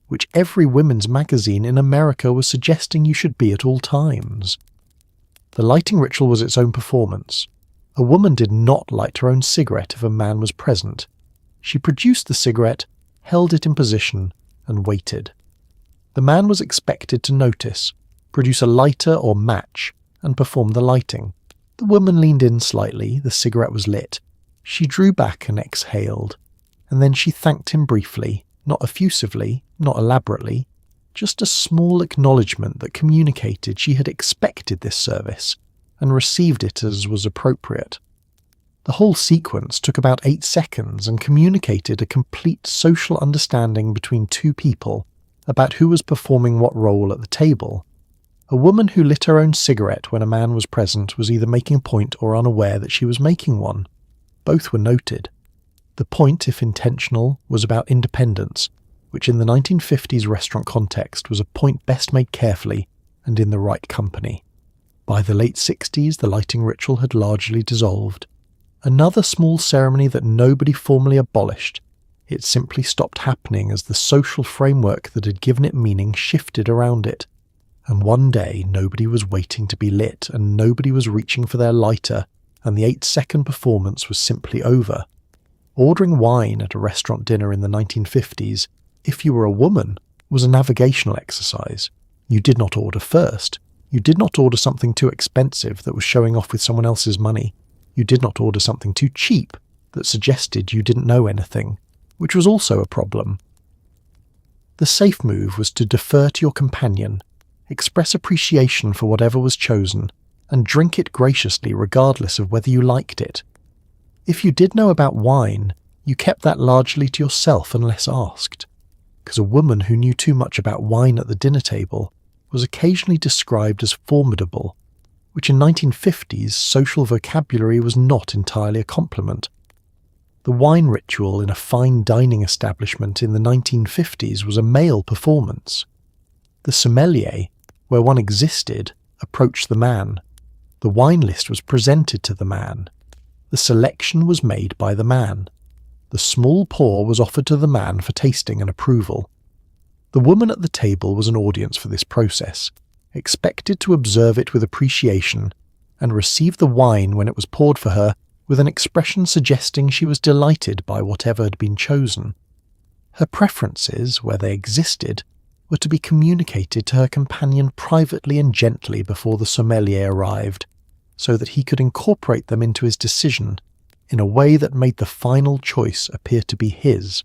which every women's magazine in America was suggesting you should be at all times. The lighting ritual was its own performance. A woman did not light her own cigarette if a man was present. She produced the cigarette, held it in position, and waited. The man was expected to notice, produce a lighter or match, and perform the lighting. The woman leaned in slightly, the cigarette was lit. She drew back and exhaled, and then she thanked him briefly, not effusively, not elaborately, just a small acknowledgement that communicated she had expected this service, and received it as was appropriate. The whole sequence took about 8 seconds and communicated a complete social understanding between two people about who was performing what role at the table. A woman who lit her own cigarette when a man was present was either making a point or unaware that she was making one. Both were noted. The point, if intentional, was about independence, which in the 1950s restaurant context was a point best made carefully and in the right company. By the late 60s, the lighting ritual had largely dissolved. Another small ceremony that nobody formally abolished. It simply stopped happening as the social framework that had given it meaning shifted around it. And one day, nobody was waiting to be lit, and nobody was reaching for their lighter, and the 8-second performance was simply over. Ordering wine at a restaurant dinner in the 1950s, if you were a woman, was a navigational exercise. You did not order first. You did not order something too expensive that was showing off with someone else's money. You did not order something too cheap that suggested you didn't know anything, which was also a problem. The safe move was to defer to your companion, express appreciation for whatever was chosen, and drink it graciously regardless of whether you liked it. If you did know about wine, you kept that largely to yourself unless asked, because a woman who knew too much about wine at the dinner table was occasionally described as formidable, which in 1950s social vocabulary was not entirely a compliment. The wine ritual in a fine dining establishment in the 1950s was a male performance. The sommelier, where one existed, approached the man. The wine list was presented to the man. The selection was made by the man. The small pour was offered to the man for tasting and approval. The woman at the table was an audience for this process, expected to observe it with appreciation and receive the wine when it was poured for her with an expression suggesting she was delighted by whatever had been chosen. Her preferences, where they existed, were to be communicated to her companion privately and gently before the sommelier arrived, so that he could incorporate them into his decision in a way that made the final choice appear to be his.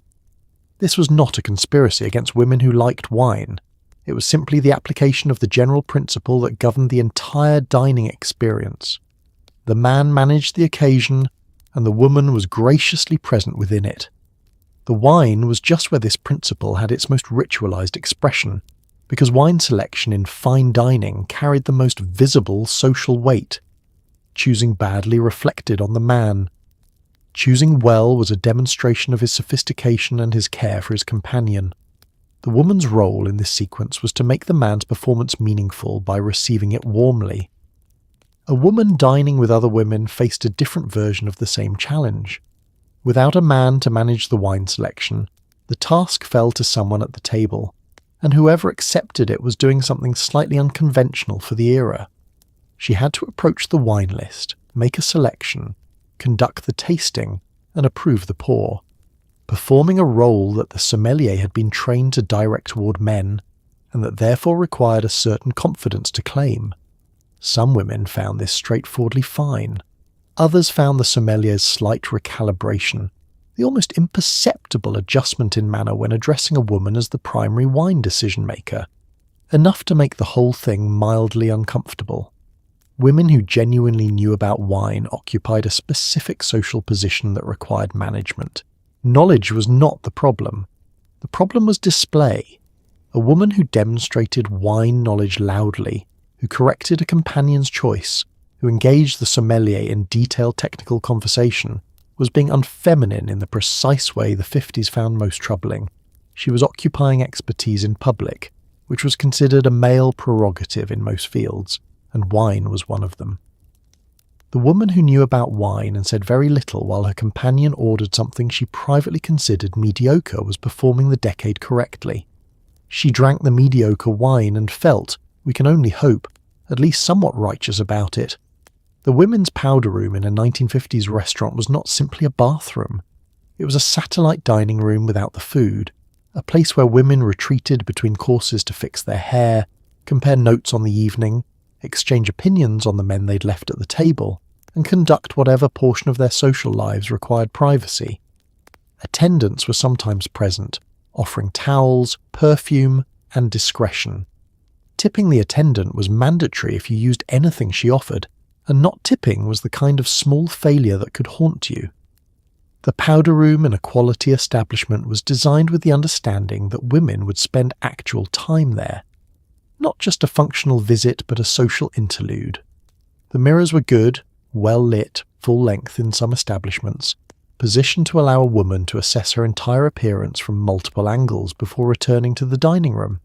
This was not a conspiracy against women who liked wine. It was simply the application of the general principle that governed the entire dining experience. The man managed the occasion, and the woman was graciously present within it. The wine was just where this principle had its most ritualized expression, because wine selection in fine dining carried the most visible social weight. Choosing badly reflected on the man. Choosing well was a demonstration of his sophistication and his care for his companion. The woman's role in this sequence was to make the man's performance meaningful by receiving it warmly. A woman dining with other women faced a different version of the same challenge. Without a man to manage the wine selection, the task fell to someone at the table, and whoever accepted it was doing something slightly unconventional for the era. She had to approach the wine list, make a selection, conduct the tasting, and approve the pour, performing a role that the sommelier had been trained to direct toward men, and that therefore required a certain confidence to claim. Some women found this straightforwardly fine. Others found the sommelier's slight recalibration, the almost imperceptible adjustment in manner when addressing a woman as the primary wine decision-maker, enough to make the whole thing mildly uncomfortable. Women who genuinely knew about wine occupied a specific social position that required management. Knowledge was not the problem. The problem was display. A woman who demonstrated wine knowledge loudly, who corrected a companion's choice, who engaged the sommelier in detailed technical conversation, was being unfeminine in the precise way the 50s found most troubling. She was occupying expertise in public, which was considered a male prerogative in most fields, and wine was one of them. The woman who knew about wine and said very little while her companion ordered something she privately considered mediocre was performing the decade correctly. She drank the mediocre wine and felt, we can only hope, at least somewhat righteous about it. The women's powder room in a 1950s restaurant was not simply a bathroom. It was a satellite dining room without the food, a place where women retreated between courses to fix their hair, compare notes on the evening, exchange opinions on the men they'd left at the table, and conduct whatever portion of their social lives required privacy. Attendants were sometimes present, offering towels, perfume, and discretion. Tipping the attendant was mandatory if you used anything she offered, and not tipping was the kind of small failure that could haunt you. The powder room in a quality establishment was designed with the understanding that women would spend actual time there. Not just a functional visit, but a social interlude. The mirrors were good, well lit, full length in some establishments, positioned to allow a woman to assess her entire appearance from multiple angles before returning to the dining room.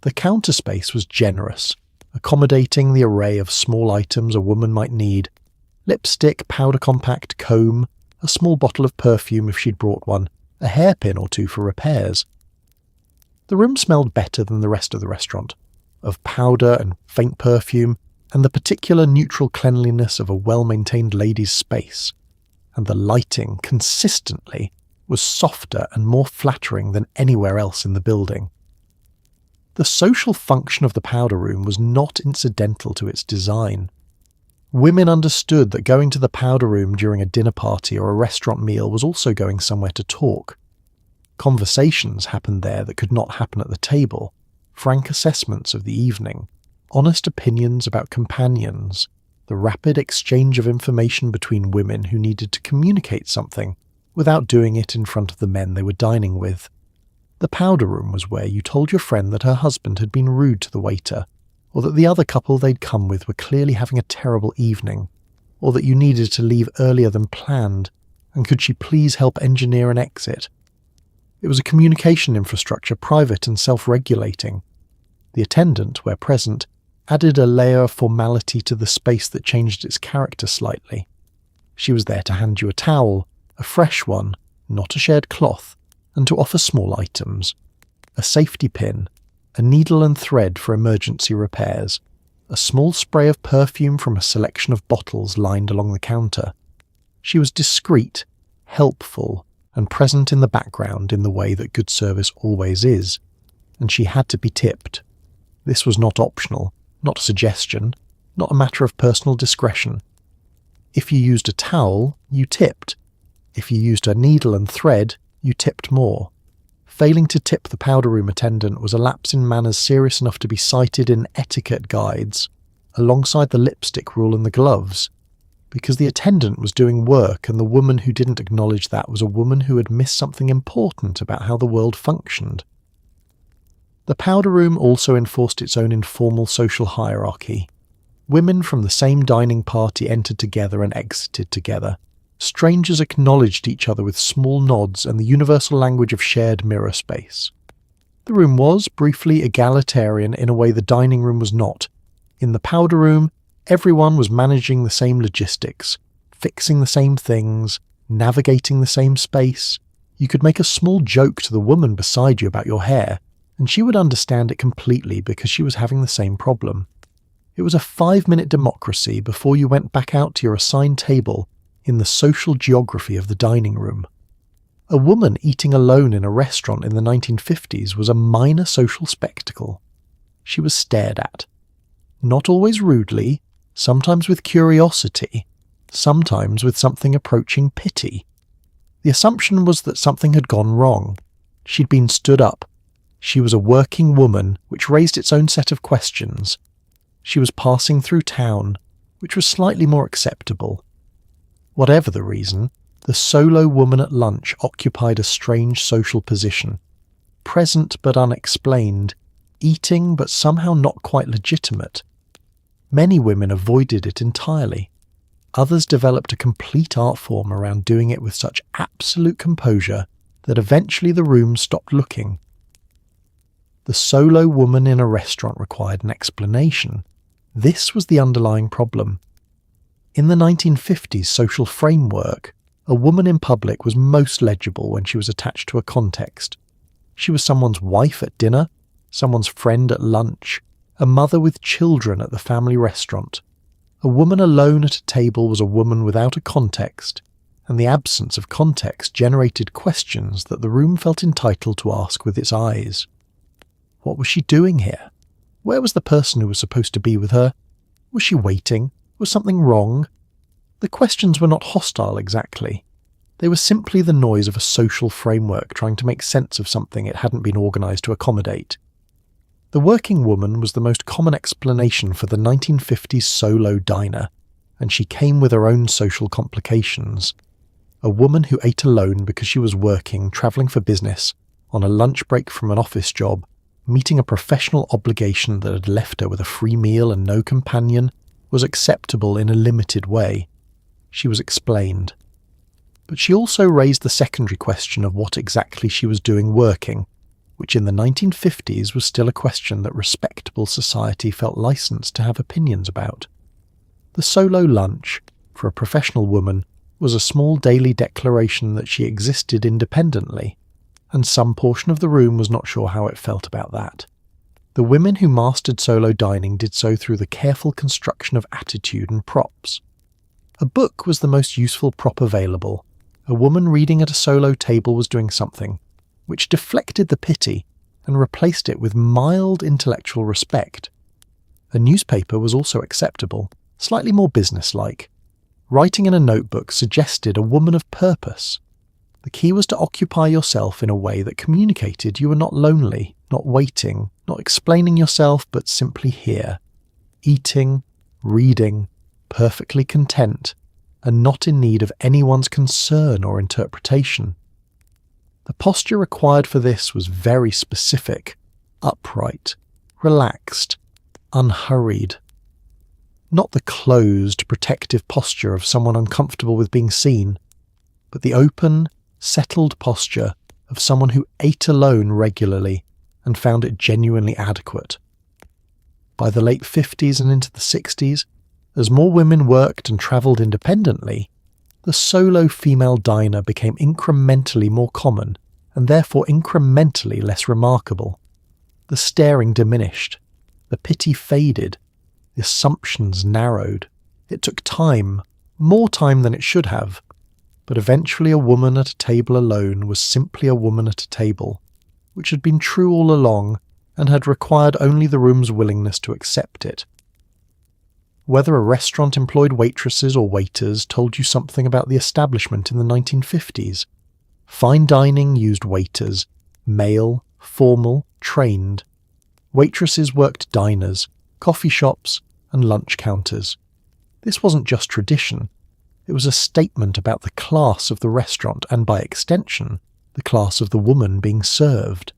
The counter space was generous, accommodating the array of small items a woman might need: lipstick, powder compact, comb, a small bottle of perfume if she'd brought one, a hairpin or two for repairs. The room smelled better than the rest of the restaurant, of powder and faint perfume, and the particular neutral cleanliness of a well-maintained lady's space. And the lighting, consistently, was softer and more flattering than anywhere else in the building. The social function of the powder room was not incidental to its design. Women understood that going to the powder room during a dinner party or a restaurant meal was also going somewhere to talk. Conversations happened there that could not happen at the table, frank assessments of the evening, honest opinions about companions, the rapid exchange of information between women who needed to communicate something without doing it in front of the men they were dining with. The powder room was where you told your friend that her husband had been rude to the waiter, or that the other couple they'd come with were clearly having a terrible evening, or that you needed to leave earlier than planned, and could she please help engineer an exit. It was a communication infrastructure, private and self-regulating. The attendant, where present, added a layer of formality to the space that changed its character slightly. She was there to hand you a towel, a fresh one, not a shared cloth, and to offer small items: a safety pin, a needle and thread for emergency repairs, a small spray of perfume from a selection of bottles lined along the counter. She was discreet, helpful, and present in the background in the way that good service always is, and she had to be tipped. This was not optional, not a suggestion, not a matter of personal discretion. If you used a towel, you tipped. If you used a needle and thread, you tipped more. Failing to tip the powder room attendant was a lapse in manners serious enough to be cited in etiquette guides, alongside the lipstick rule and the gloves, because the attendant was doing work and the woman who didn't acknowledge that was a woman who had missed something important about how the world functioned. The powder room also enforced its own informal social hierarchy. Women from the same dining party entered together and exited together. Strangers acknowledged each other with small nods and the universal language of shared mirror space. The room was, briefly, egalitarian in a way the dining room was not. In the powder room, everyone was managing the same logistics, fixing the same things, navigating the same space. You could make a small joke to the woman beside you about your hair, and she would understand it completely because she was having the same problem. It was a 5-minute democracy before you went back out to your assigned table in the social geography of the dining room. A woman eating alone in a restaurant in the 1950s was a minor social spectacle. She was stared at. Not always rudely, sometimes with curiosity, sometimes with something approaching pity. The assumption was that something had gone wrong. She'd been stood up. She was a working woman, which raised its own set of questions. She was passing through town, which was slightly more acceptable. Whatever the reason, the solo woman at lunch occupied a strange social position. Present but unexplained, eating but somehow not quite legitimate. Many women avoided it entirely. Others developed a complete art form around doing it with such absolute composure that eventually the room stopped looking. The solo woman in a restaurant required an explanation. This was the underlying problem. In the 1950s social framework, a woman in public was most legible when she was attached to a context. She was someone's wife at dinner, someone's friend at lunch, a mother with children at the family restaurant. A woman alone at a table was a woman without a context, and the absence of context generated questions that the room felt entitled to ask with its eyes. What was she doing here? Where was the person who was supposed to be with her? Was she waiting? Was something wrong? The questions were not hostile exactly. They were simply the noise of a social framework trying to make sense of something it hadn't been organised to accommodate. The working woman was the most common explanation for the 1950s solo diner, and she came with her own social complications. A woman who ate alone because she was working, travelling for business, on a lunch break from an office job, meeting a professional obligation that had left her with a free meal and no companion, was acceptable in a limited way. She was explained. But she also raised the secondary question of what exactly she was doing working, which in the 1950s was still a question that respectable society felt licensed to have opinions about. The solo lunch, for a professional woman, was a small daily declaration that she existed independently, and some portion of the room was not sure how it felt about that. The women who mastered solo dining did so through the careful construction of attitude and props. A book was the most useful prop available. A woman reading at a solo table was doing something which deflected the pity and replaced it with mild intellectual respect. A newspaper was also acceptable, slightly more businesslike. Writing in a notebook suggested a woman of purpose. The key was to occupy yourself in a way that communicated you were not lonely, not waiting, not explaining yourself, but simply here, eating, reading, perfectly content, and not in need of anyone's concern or interpretation. The posture required for this was very specific, upright, relaxed, unhurried. Not the closed, protective posture of someone uncomfortable with being seen, but the open, settled posture of someone who ate alone regularly and found it genuinely adequate. By the late 50s and into the 60s, as more women worked and travelled independently, the solo female diner became incrementally more common and therefore incrementally less remarkable. The staring diminished, the pity faded, the assumptions narrowed. It took time, more time than it should have, but eventually a woman at a table alone was simply a woman at a table, which had been true all along and had required only the room's willingness to accept it. Whether a restaurant employed waitresses or waiters told you something about the establishment in the 1950s. Fine dining used waiters, male, formal, trained. Waitresses worked diners, coffee shops, and lunch counters. This wasn't just tradition. It was a statement about the class of the restaurant and, by extension, the class of the woman being served.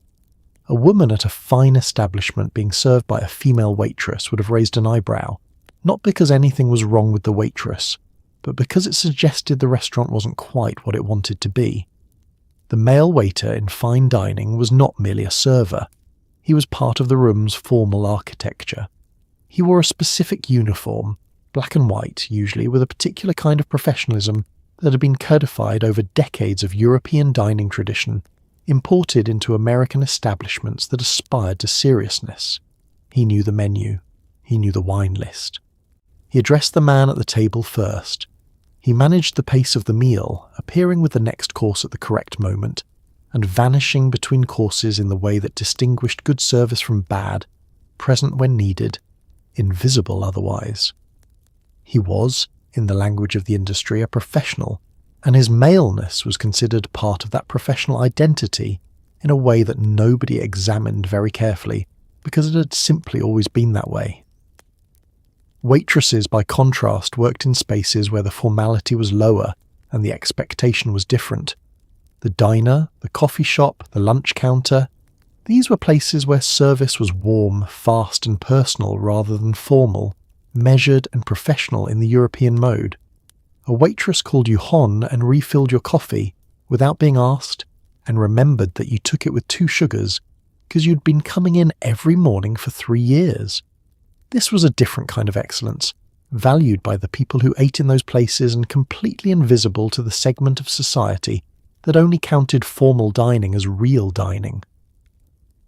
A woman at a fine establishment being served by a female waitress would have raised an eyebrow, not because anything was wrong with the waitress, but because it suggested the restaurant wasn't quite what it wanted to be. The male waiter in fine dining was not merely a server. He was part of the room's formal architecture. He wore a specific uniform, black and white usually, with a particular kind of professionalism that had been codified over decades of European dining tradition, imported into American establishments that aspired to seriousness. He knew the menu. He knew the wine list. He addressed the man at the table first. He managed the pace of the meal, appearing with the next course at the correct moment, and vanishing between courses in the way that distinguished good service from bad, present when needed, invisible otherwise. He was, in the language of the industry, a professional, and his maleness was considered part of that professional identity in a way that nobody examined very carefully, because it had simply always been that way. Waitresses, by contrast, worked in spaces where the formality was lower and the expectation was different. The diner, the coffee shop, the lunch counter, these were places where service was warm, fast and personal rather than formal, measured and professional in the European mode. A waitress called you hon and refilled your coffee without being asked, and remembered that you took it with 2 sugars because you'd been coming in every morning for 3 years. This was a different kind of excellence, valued by the people who ate in those places and completely invisible to the segment of society that only counted formal dining as real dining.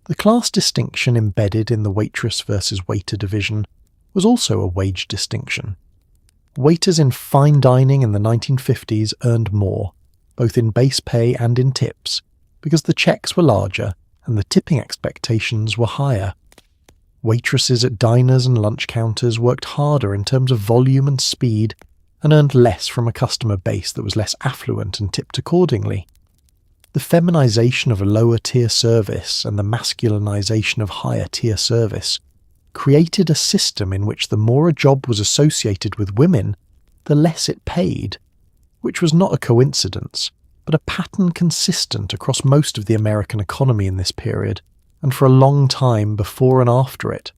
The class distinction embedded in the waitress versus waiter division was also a wage distinction. Waiters in fine dining in the 1950s earned more, both in base pay and in tips, because the checks were larger and the tipping expectations were higher. Waitresses at diners and lunch counters worked harder in terms of volume and speed and earned less from a customer base that was less affluent and tipped accordingly. The feminization of a lower-tier service and the masculinization of higher-tier service created a system in which the more a job was associated with women, the less it paid, which was not a coincidence, but a pattern consistent across most of the American economy in this period, and for a long time before and after it.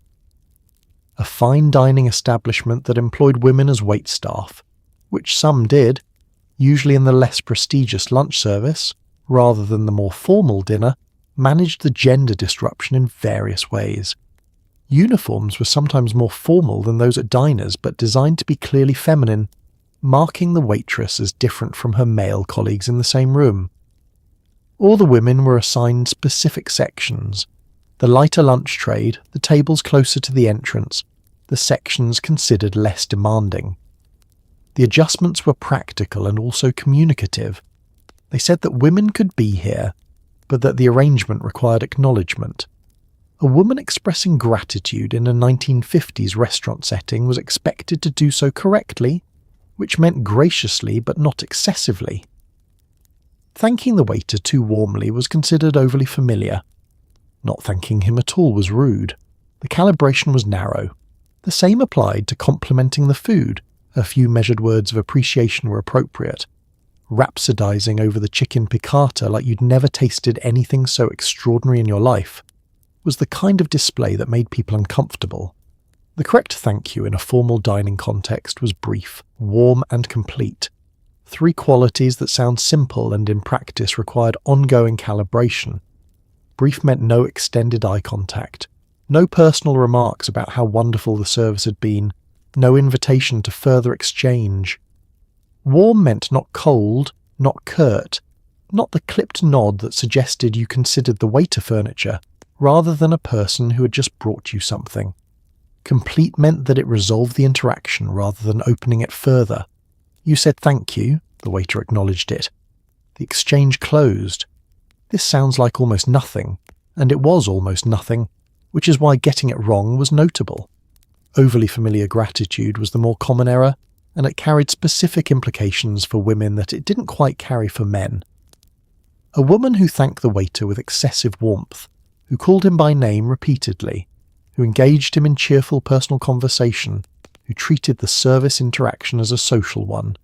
A fine dining establishment that employed women as waitstaff, which some did, usually in the less prestigious lunch service, rather than the more formal dinner, managed the gender disruption in various ways. Uniforms were sometimes more formal than those at diners, but designed to be clearly feminine, marking the waitress as different from her male colleagues in the same room. All the women were assigned specific sections: the lighter lunch trade, the tables closer to the entrance, the sections considered less demanding. The adjustments were practical and also communicative. They said that women could be here, but that the arrangement required acknowledgement. A woman expressing gratitude in a 1950s restaurant setting was expected to do so correctly, which meant graciously but not excessively. Thanking the waiter too warmly was considered overly familiar. Not thanking him at all was rude. The calibration was narrow. The same applied to complimenting the food. A few measured words of appreciation were appropriate. Rhapsodizing over the chicken piccata like you'd never tasted anything so extraordinary in your life was the kind of display that made people uncomfortable. The correct thank you in a formal dining context was brief, warm, and complete. 3 qualities that sound simple and in practice required ongoing calibration. Brief meant no extended eye contact, no personal remarks about how wonderful the service had been, no invitation to further exchange. Warm meant not cold, not curt, not the clipped nod that suggested you considered the waiter furniture, rather than a person who had just brought you something. Complete meant that it resolved the interaction rather than opening it further. You said thank you, the waiter acknowledged it. The exchange closed. This sounds like almost nothing, and it was almost nothing, which is why getting it wrong was notable. Overly familiar gratitude was the more common error, and it carried specific implications for women that it didn't quite carry for men. A woman who thanked the waiter with excessive warmth, who called him by name repeatedly, who engaged him in cheerful personal conversation, who treated the service interaction as a social one,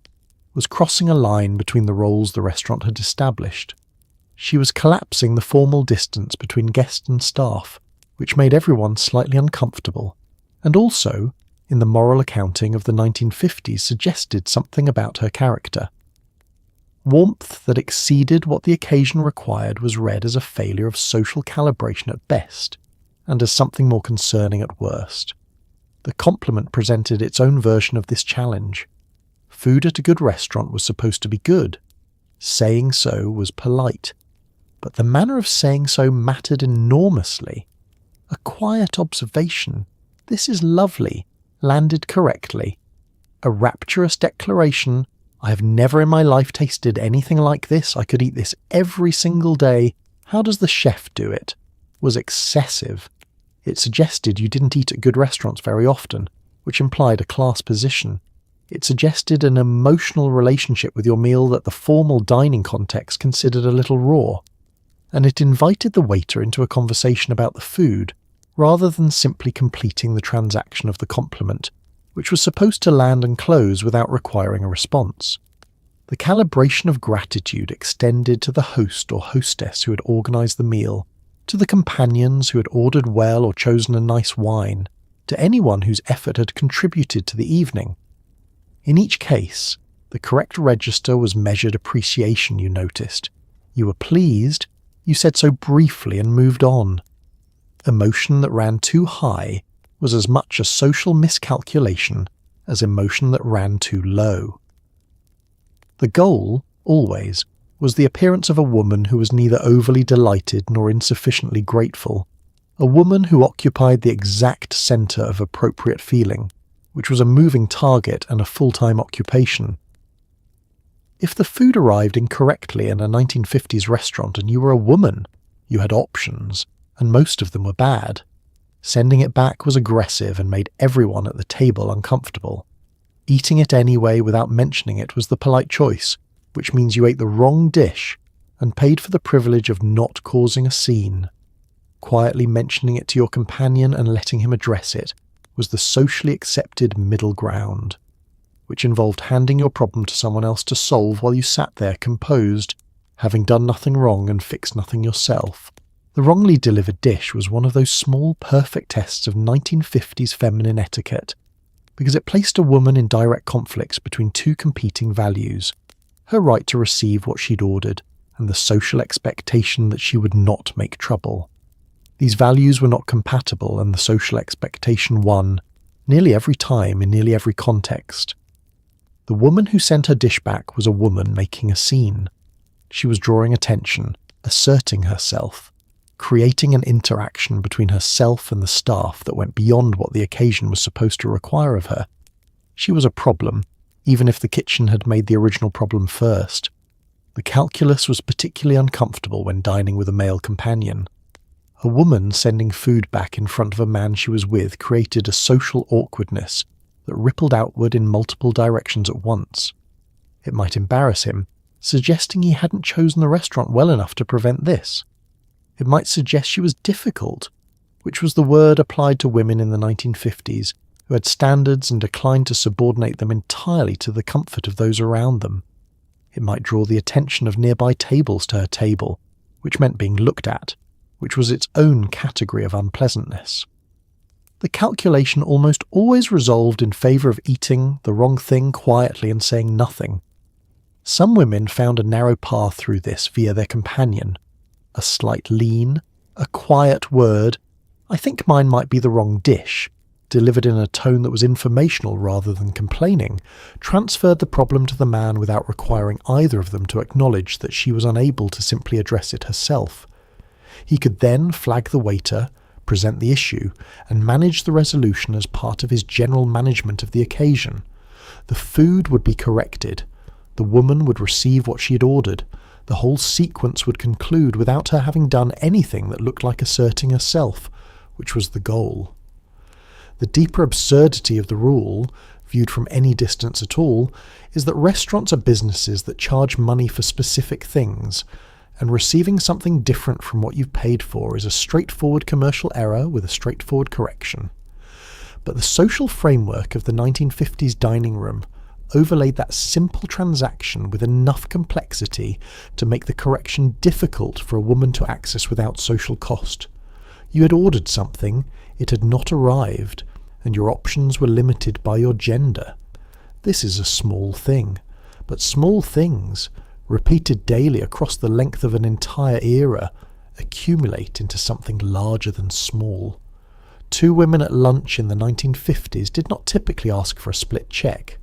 was crossing a line between the roles the restaurant had established. She was collapsing the formal distance between guest and staff, which made everyone slightly uncomfortable, and also, in the moral accounting of the 1950s, suggested something about her character. Warmth that exceeded what the occasion required was read as a failure of social calibration at best, and as something more concerning at worst. The compliment presented its own version of this challenge. Food at a good restaurant was supposed to be good. Saying so was polite. But the manner of saying so mattered enormously. A quiet observation, "This is lovely," landed correctly. A rapturous declaration, "I have never in my life tasted anything like this, I could eat this every single day, how does the chef do it?" was excessive. It suggested you didn't eat at good restaurants very often, which implied a class position. It suggested an emotional relationship with your meal that the formal dining context considered a little raw. And it invited the waiter into a conversation about the food, rather than simply completing the transaction of the compliment, which was supposed to land and close without requiring a response. The calibration of gratitude extended to the host or hostess who had organised the meal, to the companions who had ordered well or chosen a nice wine, to anyone whose effort had contributed to the evening. In each case, the correct register was measured appreciation, you noticed. You were pleased, you said so briefly and moved on. Emotion that ran too high was as much a social miscalculation as emotion that ran too low. The goal, always, was the appearance of a woman who was neither overly delighted nor insufficiently grateful, a woman who occupied the exact centre of appropriate feeling, which was a moving target and a full-time occupation. If the food arrived incorrectly in a 1950s restaurant and you were a woman, you had options, and most of them were bad. Sending it back was aggressive and made everyone at the table uncomfortable. Eating it anyway without mentioning it was the polite choice, which means you ate the wrong dish and paid for the privilege of not causing a scene. Quietly mentioning it to your companion and letting him address it was the socially accepted middle ground, which involved handing your problem to someone else to solve while you sat there composed, having done nothing wrong and fixed nothing yourself. The wrongly delivered dish was one of those small, perfect tests of 1950s feminine etiquette, because it placed a woman in direct conflicts between two competing values. her right to receive what she'd ordered, and the social expectation that she would not make trouble. These values were not compatible, and the social expectation won nearly every time in nearly every context. The woman who sent her dish back was a woman making a scene. She was drawing attention, asserting herself, creating an interaction between herself and the staff that went beyond what the occasion was supposed to require of her. She was a problem, even if the kitchen had made the original problem first. The calculus was particularly uncomfortable when dining with a male companion. A woman sending food back in front of a man she was with created a social awkwardness that rippled outward in multiple directions at once. It might embarrass him, suggesting he hadn't chosen the restaurant well enough to prevent this. It might suggest she was difficult, which was the word applied to women in the 1950s who had standards and declined to subordinate them entirely to the comfort of those around them. It might draw the attention of nearby tables to her table, which meant being looked at, which was its own category of unpleasantness. The calculation almost always resolved in favour of eating the wrong thing quietly and saying nothing. Some women found a narrow path through this via their companion. A slight lean, a quiet word, "I think mine might be the wrong dish," delivered in a tone that was informational rather than complaining, transferred the problem to the man without requiring either of them to acknowledge that she was unable to simply address it herself. He could then flag the waiter, present the issue, and manage the resolution as part of his general management of the occasion. The food would be corrected. The woman would receive what she had ordered. The whole sequence would conclude without her having done anything that looked like asserting herself, which was the goal. The deeper absurdity of the rule, viewed from any distance at all, is that restaurants are businesses that charge money for specific things, and receiving something different from what you've paid for is a straightforward commercial error with a straightforward correction. But the social framework of the 1950s dining room overlaid that simple transaction with enough complexity to make the correction difficult for a woman to access without social cost. You had ordered something, it had not arrived, and your options were limited by your gender. This is a small thing, but small things, repeated daily across the length of an entire era, accumulate into something larger than small. Two women at lunch in the 1950s did not typically ask for a split check.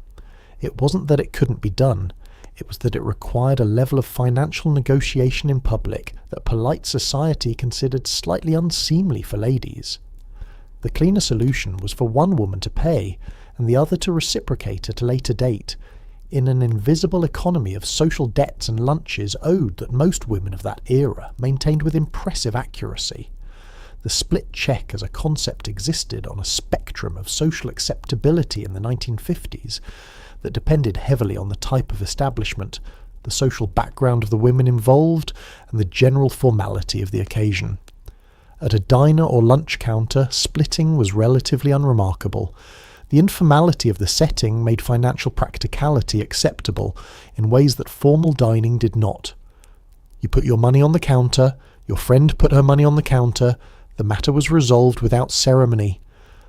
It wasn't that it couldn't be done, it was that it required a level of financial negotiation in public that polite society considered slightly unseemly for ladies. The cleaner solution was for one woman to pay and the other to reciprocate at a later date, in an invisible economy of social debts and lunches owed that most women of that era maintained with impressive accuracy. The split check as a concept existed on a spectrum of social acceptability in the 1950s that depended heavily on the type of establishment, the social background of the women involved, and the general formality of the occasion. At a diner or lunch counter, splitting was relatively unremarkable. The informality of the setting made financial practicality acceptable in ways that formal dining did not. You put your money on the counter, your friend put her money on the counter, the matter was resolved without ceremony.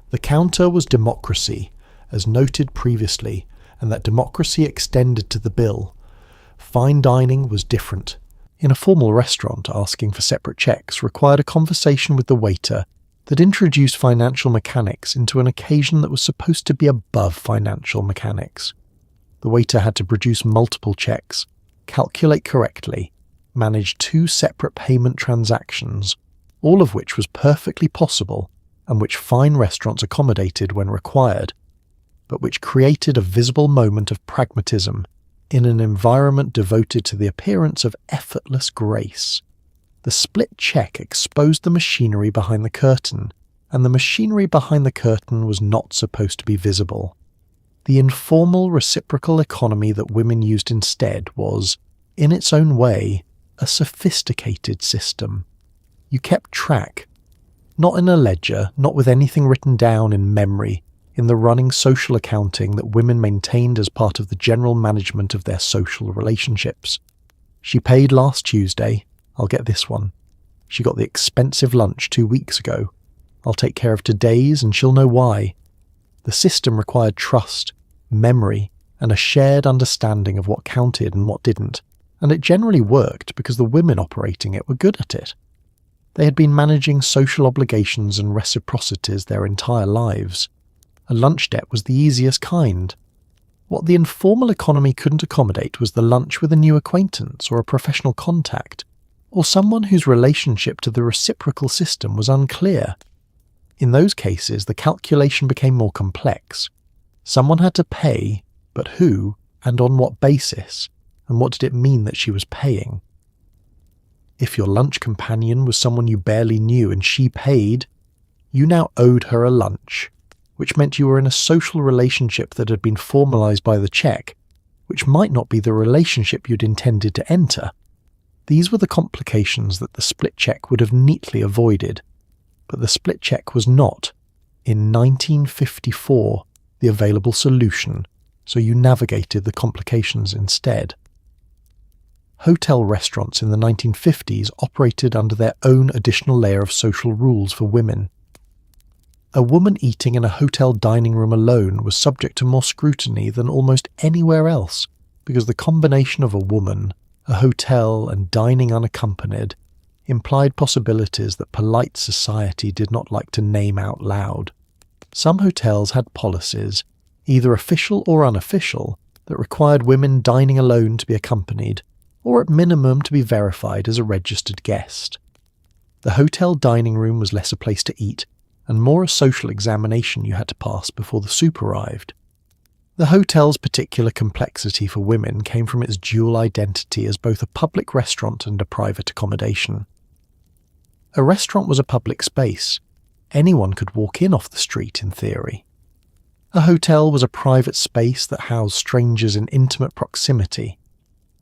The counter was democracy, as noted previously, and that democracy extended to the bill. Fine dining was different. In a formal restaurant, asking for separate checks required a conversation with the waiter that introduced financial mechanics into an occasion that was supposed to be above financial mechanics. The waiter had to produce multiple checks, calculate correctly, manage two separate payment transactions, all of which was perfectly possible and which fine restaurants accommodated when required, but which created a visible moment of pragmatism in an environment devoted to the appearance of effortless grace. The split check exposed the machinery behind the curtain, and the machinery behind the curtain was not supposed to be visible. The informal reciprocal economy that women used instead was, in its own way, a sophisticated system. You kept track, not in a ledger, not with anything written down in memory, in the running social accounting that women maintained as part of the general management of their social relationships. She paid last Tuesday, I'll get this one. She got the expensive lunch 2 weeks ago. I'll take care of today's and she'll know why. The system required trust, memory, and a shared understanding of what counted and what didn't, and it generally worked because the women operating it were good at it. They had been managing social obligations and reciprocities their entire lives. A lunch debt was the easiest kind. What the informal economy couldn't accommodate was the lunch with a new acquaintance or a professional contact, or someone whose relationship to the reciprocal system was unclear. In those cases, the calculation became more complex. Someone had to pay, but who and on what basis, and what did it mean that she was paying? If your lunch companion was someone you barely knew and she paid, you now owed her a lunch, which meant you were in a social relationship that had been formalized by the check, which might not be the relationship you'd intended to enter. These were the complications that the split check would have neatly avoided. But the split check was not, in 1954, the available solution, so you navigated the complications instead. Hotel restaurants in the 1950s operated under their own additional layer of social rules for women. A woman eating in a hotel dining room alone was subject to more scrutiny than almost anywhere else, because the combination of a woman, a hotel, and dining unaccompanied implied possibilities that polite society did not like to name out loud. Some hotels had policies, either official or unofficial, that required women dining alone to be accompanied, or at minimum to be verified as a registered guest. The hotel dining room was less a place to eat, and more a social examination you had to pass before the soup arrived. The hotel's particular complexity for women came from its dual identity as both a public restaurant and a private accommodation. A restaurant was a public space. Anyone could walk in off the street, in theory. A hotel was a private space that housed strangers in intimate proximity.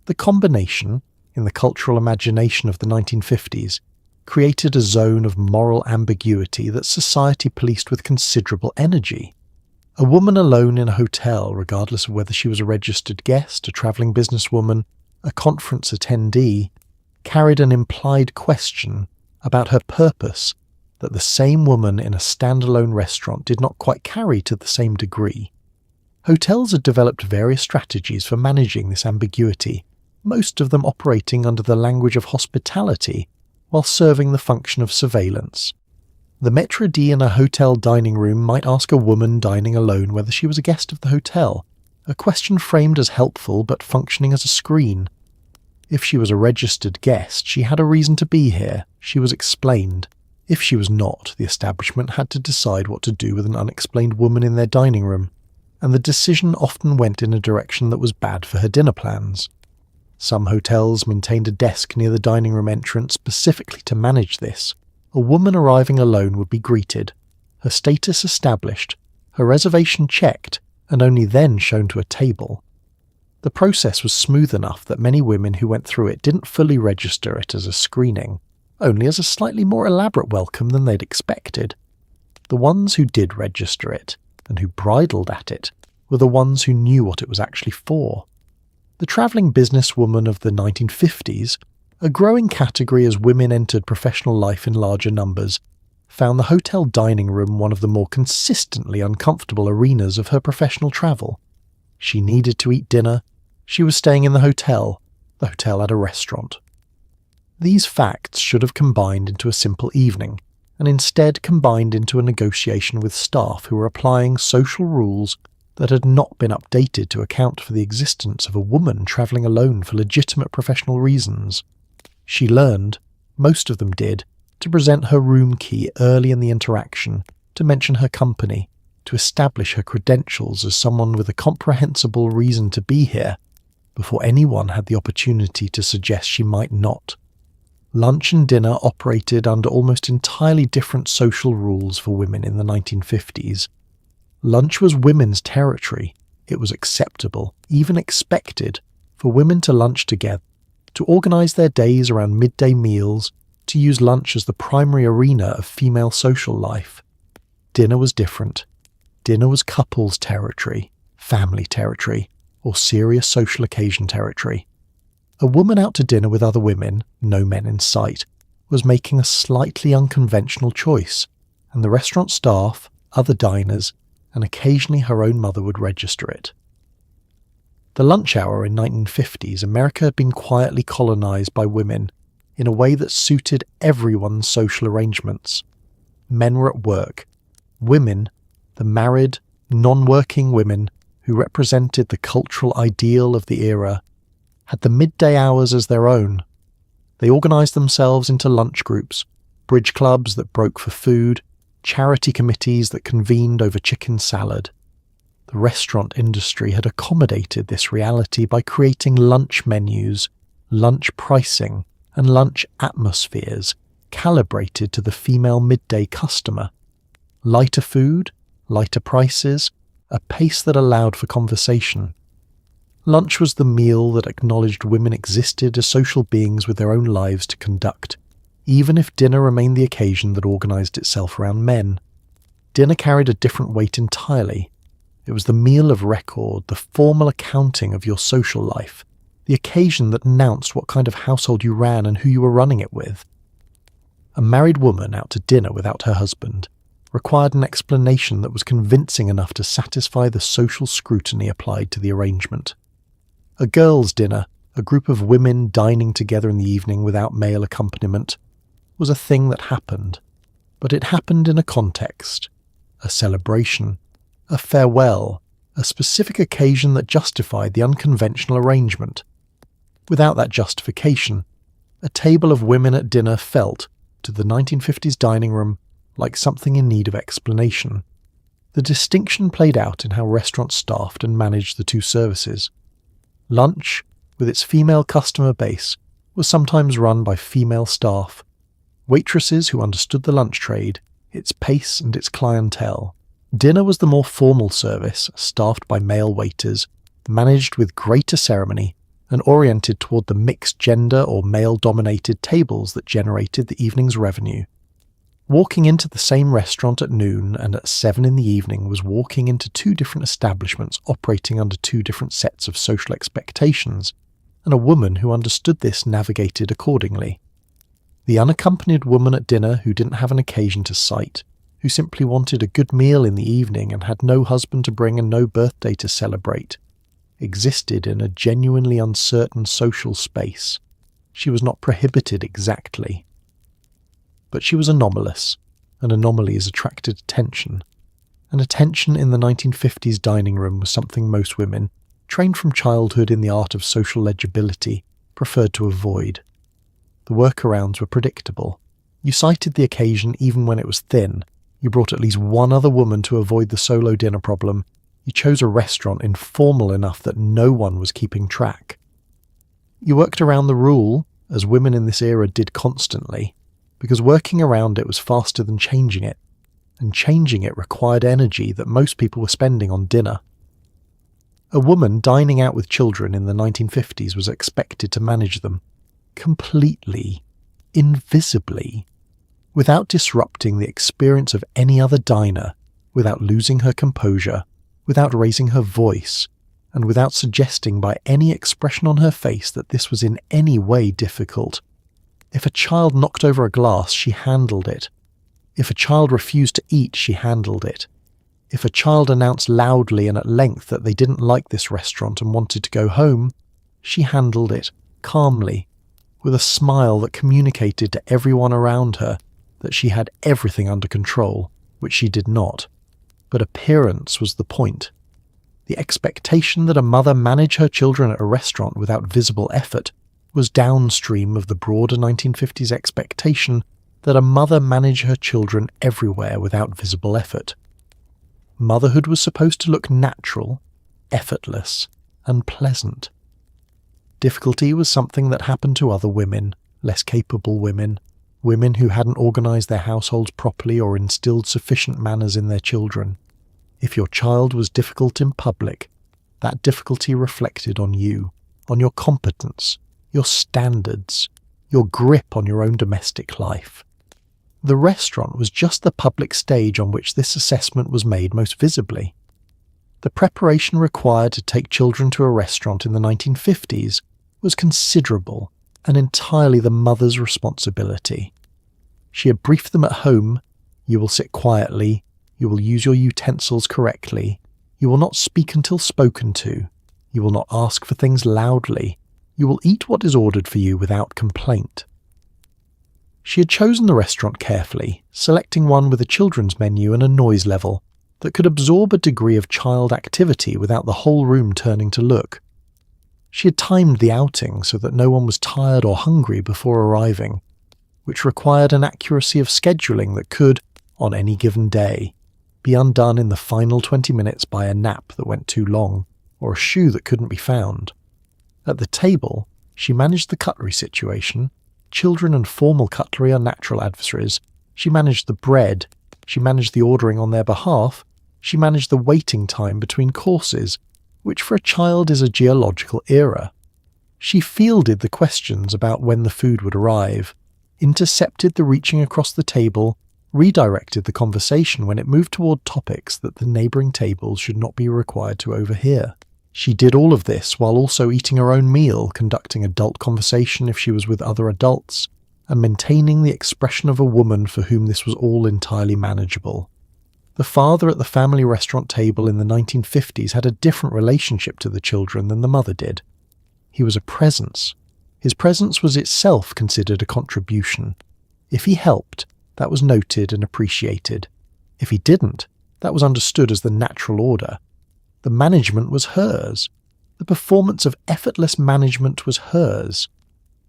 The combination, in the cultural imagination of the 1950s, created a zone of moral ambiguity that society policed with considerable energy. A woman alone in a hotel, regardless of whether she was a registered guest, a travelling businesswoman, a conference attendee, carried an implied question about her purpose that the same woman in a standalone restaurant did not quite carry to the same degree. Hotels had developed various strategies for managing this ambiguity, most of them operating under the language of hospitality while serving the function of surveillance. The maître d' in a hotel dining room might ask a woman dining alone whether she was a guest of the hotel, a question framed as helpful but functioning as a screen. If she was a registered guest, she had a reason to be here, she was explained. If she was not, the establishment had to decide what to do with an unexplained woman in their dining room, and the decision often went in a direction that was bad for her dinner plans. Some hotels maintained a desk near the dining room entrance specifically to manage this. A woman arriving alone would be greeted, her status established, her reservation checked, and only then shown to a table. The process was smooth enough that many women who went through it didn't fully register it as a screening, only as a slightly more elaborate welcome than they'd expected. The ones who did register it, and who bridled at it, were the ones who knew what it was actually for. The travelling businesswoman of the 1950s, a growing category as women entered professional life in larger numbers, found the hotel dining room one of the more consistently uncomfortable arenas of her professional travel. She needed to eat dinner. She was staying in the hotel. The hotel had a restaurant. These facts should have combined into a simple evening, and instead combined into a negotiation with staff who were applying social rules that had not been updated to account for the existence of a woman travelling alone for legitimate professional reasons. She learned, most of them did, to present her room key early in the interaction, to mention her company, to establish her credentials as someone with a comprehensible reason to be here, before anyone had the opportunity to suggest she might not. Lunch and dinner operated under almost entirely different social rules for women in the 1950s. Lunch was women's territory. It was acceptable, even expected, for women to lunch together, to organise their days around midday meals, to use lunch as the primary arena of female social life. Dinner was different. Dinner was couples' territory, family territory, or serious social occasion territory. A woman out to dinner with other women, no men in sight, was making a slightly unconventional choice, and the restaurant staff, other diners, and occasionally her own mother would register it. The lunch hour in 1950s, America had been quietly colonized by women in a way that suited everyone's social arrangements. Men were at work. Women, the married, non-working women who represented the cultural ideal of the era, had the midday hours as their own. They organised themselves into lunch groups, bridge clubs that broke for food, charity committees that convened over chicken salad. The restaurant industry had accommodated this reality by creating lunch menus, lunch pricing, and lunch atmospheres calibrated to the female midday customer. Lighter food, lighter prices, a pace that allowed for conversation. Lunch was the meal that acknowledged women existed as social beings with their own lives to conduct, even if dinner remained the occasion that organised itself around men. Dinner carried a different weight entirely. It was the meal of record, the formal accounting of your social life, the occasion that announced what kind of household you ran and who you were running it with. A married woman out to dinner without her husband required an explanation that was convincing enough to satisfy the social scrutiny applied to the arrangement. A girls' dinner, a group of women dining together in the evening without male accompaniment, was a thing that happened, but it happened in a context, a celebration, a farewell, a specific occasion that justified the unconventional arrangement. Without that justification, a table of women at dinner felt, to the 1950s dining room, like something in need of explanation. The distinction played out in how restaurants staffed and managed the two services. Lunch, with its female customer base, was sometimes run by female staff, waitresses who understood the lunch trade, its pace and its clientele. Dinner was the more formal service, staffed by male waiters, managed with greater ceremony, and oriented toward the mixed gender or male-dominated tables that generated the evening's revenue. Walking into the same restaurant at noon and at 7 in the evening was walking into two different establishments operating under two different sets of social expectations, and a woman who understood this navigated accordingly. The unaccompanied woman at dinner who didn't have an occasion to cite, who simply wanted a good meal in the evening and had no husband to bring and no birthday to celebrate, existed in a genuinely uncertain social space. She was not prohibited exactly. But she was anomalous, and anomalies attracted attention. And attention in the 1950s dining room was something most women, trained from childhood in the art of social legibility, preferred to avoid. The workarounds were predictable. You cited the occasion even when it was thin. You brought at least one other woman to avoid the solo dinner problem. You chose a restaurant informal enough that no one was keeping track. You worked around the rule, as women in this era did constantly, because working around it was faster than changing it, and changing it required energy that most people were spending on dinner. A woman dining out with children in the 1950s was expected to manage them, completely, invisibly, without disrupting the experience of any other diner, without losing her composure, without raising her voice, and without suggesting by any expression on her face that this was in any way difficult. If a child knocked over a glass, she handled it. If a child refused to eat, she handled it. If a child announced loudly and at length that they didn't like this restaurant and wanted to go home, she handled it, calmly, with a smile that communicated to everyone around her that she had everything under control, which she did not. But appearance was the point. The expectation that a mother manage her children at a restaurant without visible effort was downstream of the broader 1950s expectation that a mother manage her children everywhere without visible effort. Motherhood was supposed to look natural, effortless, and pleasant. Difficulty was something that happened to other women, less capable women, women who hadn't organised their households properly or instilled sufficient manners in their children. If your child was difficult in public, that difficulty reflected on you, on your competence, your standards, your grip on your own domestic life. The restaurant was just the public stage on which this assessment was made most visibly. The preparation required to take children to a restaurant in the 1950s was considerable and entirely the mother's responsibility. She had briefed them at home: you will sit quietly, you will use your utensils correctly, you will not speak until spoken to, You will not ask for things loudly. You will eat what is ordered for you without complaint. She had chosen the restaurant carefully, selecting one with a children's menu and a noise level that could absorb a degree of child activity without the whole room turning to look. She had timed the outing so that no one was tired or hungry before arriving, which required an accuracy of scheduling that could, on any given day, be undone in the final 20 minutes by a nap that went too long, or a shoe that couldn't be found. At the table, she managed the cutlery situation. Children and formal cutlery are natural adversaries. She managed the bread. She managed the ordering on their behalf. She managed the waiting time between courses, which for a child is a geological era. She fielded the questions about when the food would arrive, intercepted the reaching across the table, redirected the conversation when it moved toward topics that the neighbouring tables should not be required to overhear. She did all of this while also eating her own meal, conducting adult conversation if she was with other adults, and maintaining the expression of a woman for whom this was all entirely manageable. The father at the family restaurant table in the 1950s had a different relationship to the children than the mother did. He was a presence. His presence was itself considered a contribution. If he helped, that was noted and appreciated. If he didn't, that was understood as the natural order. The management was hers. The performance of effortless management was hers.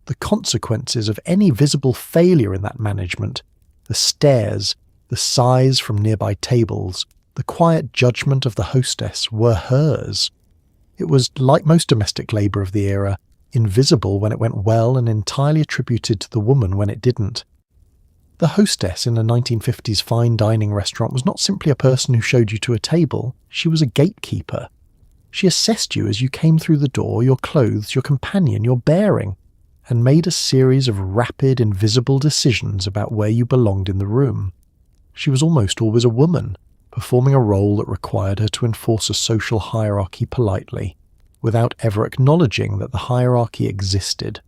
The consequences of any visible failure in that management, the stares, the sighs from nearby tables, the quiet judgment of the hostess were hers. It was, like most domestic labour of the era, invisible when it went well and entirely attributed to the woman when it didn't. The hostess in a 1950s fine dining restaurant was not simply a person who showed you to a table, she was a gatekeeper. She assessed you as you came through the door, your clothes, your companion, your bearing, and made a series of rapid, invisible decisions about where you belonged in the room. She was almost always a woman, performing a role that required her to enforce a social hierarchy politely, without ever acknowledging that the hierarchy existed.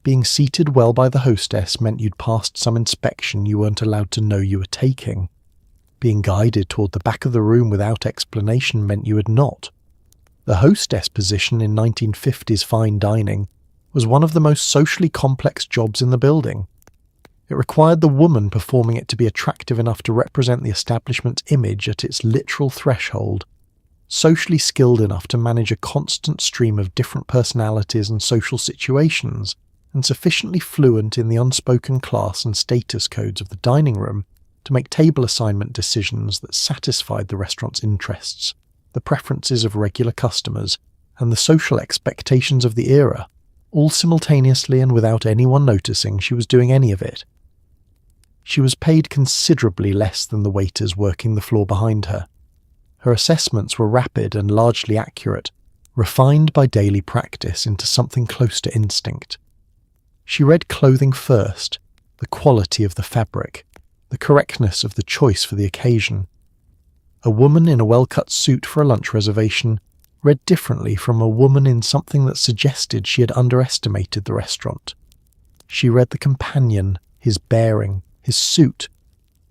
Being seated well by the hostess meant you'd passed some inspection you weren't allowed to know you were taking. Being guided toward the back of the room without explanation meant you had not. The hostess position in 1950s fine dining was one of the most socially complex jobs in the building. It required the woman performing it to be attractive enough to represent the establishment's image at its literal threshold, socially skilled enough to manage a constant stream of different personalities and social situations, and sufficiently fluent in the unspoken class and status codes of the dining room to make table assignment decisions that satisfied the restaurant's interests, the preferences of regular customers, and the social expectations of the era, all simultaneously and without anyone noticing she was doing any of it. She was paid considerably less than the waiters working the floor behind her. Her assessments were rapid and largely accurate, refined by daily practice into something close to instinct. She read clothing first, the quality of the fabric, the correctness of the choice for the occasion. A woman in a well-cut suit for a lunch reservation read differently from a woman in something that suggested she had underestimated the restaurant. She read the companion, his bearing, his suit,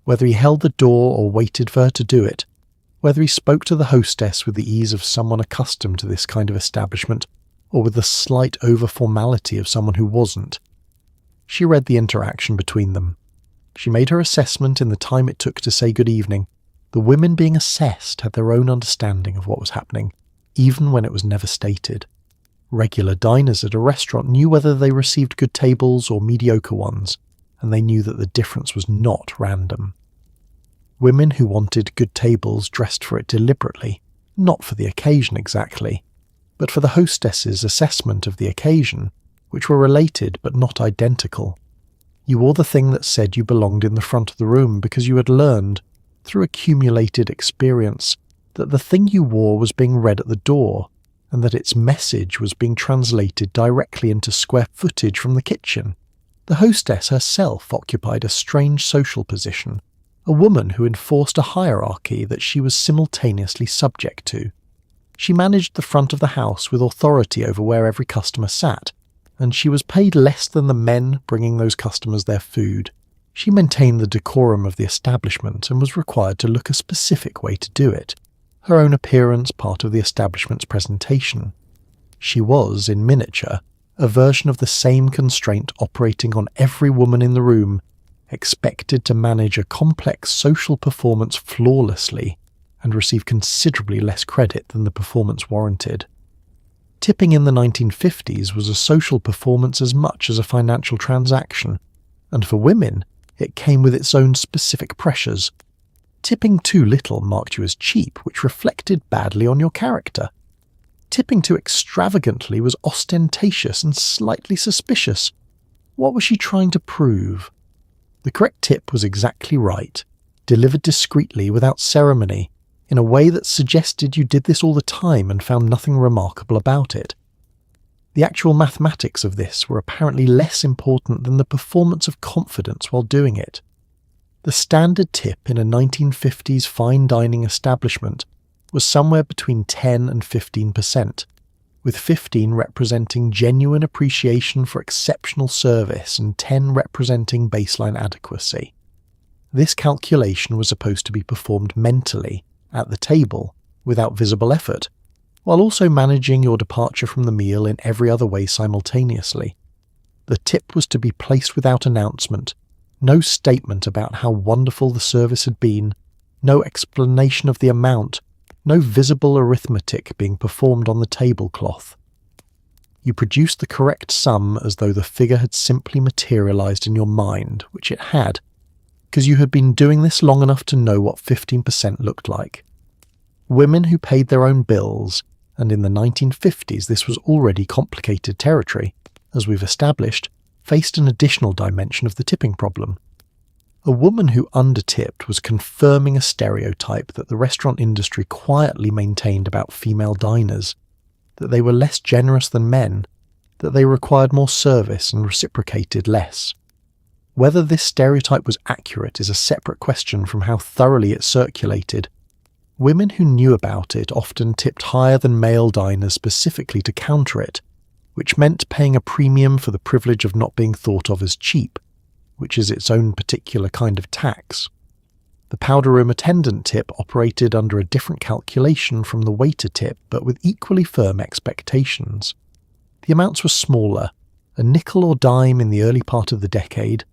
whether he held the door or waited for her to do it, whether he spoke to the hostess with the ease of someone accustomed to this kind of establishment, or with the slight over-formality of someone who wasn't. She read the interaction between them. She made her assessment in the time it took to say good evening. The women being assessed had their own understanding of what was happening, even when it was never stated. Regular diners at a restaurant knew whether they received good tables or mediocre ones, and they knew that the difference was not random. Women who wanted good tables dressed for it deliberately, not for the occasion exactly, but for the hostess's assessment of the occasion, which were related but not identical. You wore the thing that said you belonged in the front of the room because you had learned, through accumulated experience, that the thing you wore was being read at the door, and that its message was being translated directly into square footage from the kitchen. The hostess herself occupied a strange social position, a woman who enforced a hierarchy that she was simultaneously subject to. She managed the front of the house with authority over where every customer sat, and she was paid less than the men bringing those customers their food. She maintained the decorum of the establishment and was required to look a specific way to do it. her own appearance part of the establishment's presentation. She was, in miniature, a version of the same constraint operating on every woman in the room, expected to manage a complex social performance flawlessly and receive considerably less credit than the performance warranted. Tipping in the 1950s was a social performance as much as a financial transaction, and for women, it came with its own specific pressures. Tipping too little marked you as cheap, which reflected badly on your character. Tipping too extravagantly was ostentatious and slightly suspicious. What was she trying to prove? The correct tip was exactly right, delivered discreetly without ceremony, in a way that suggested you did this all the time and found nothing remarkable about it. The actual mathematics of this were apparently less important than the performance of confidence while doing it. The standard tip in a 1950s fine dining establishment was somewhere between 10 and 15%, with 15 representing genuine appreciation for exceptional service and 10 representing baseline adequacy. This calculation was supposed to be performed mentally, at the table, without visible effort, while also managing your departure from the meal in every other way simultaneously. The tip was to be placed without announcement, no statement about how wonderful the service had been, no explanation of the amount, no visible arithmetic being performed on the tablecloth. You produced the correct sum as though the figure had simply materialized in your mind, which it had, because you had been doing this long enough to know what 15% looked like. Women who paid their own bills, and in the 1950s this was already complicated territory, as we've established, faced an additional dimension of the tipping problem. A woman who undertipped was confirming a stereotype that the restaurant industry quietly maintained about female diners, that they were less generous than men, that they required more service and reciprocated less. Whether this stereotype was accurate is a separate question from how thoroughly it circulated. Women who knew about it often tipped higher than male diners specifically to counter it, which meant paying a premium for the privilege of not being thought of as cheap, which is its own particular kind of tax. The powder room attendant tip operated under a different calculation from the waiter tip, but with equally firm expectations. The amounts were smaller, a nickel or dime in the early part of the decade,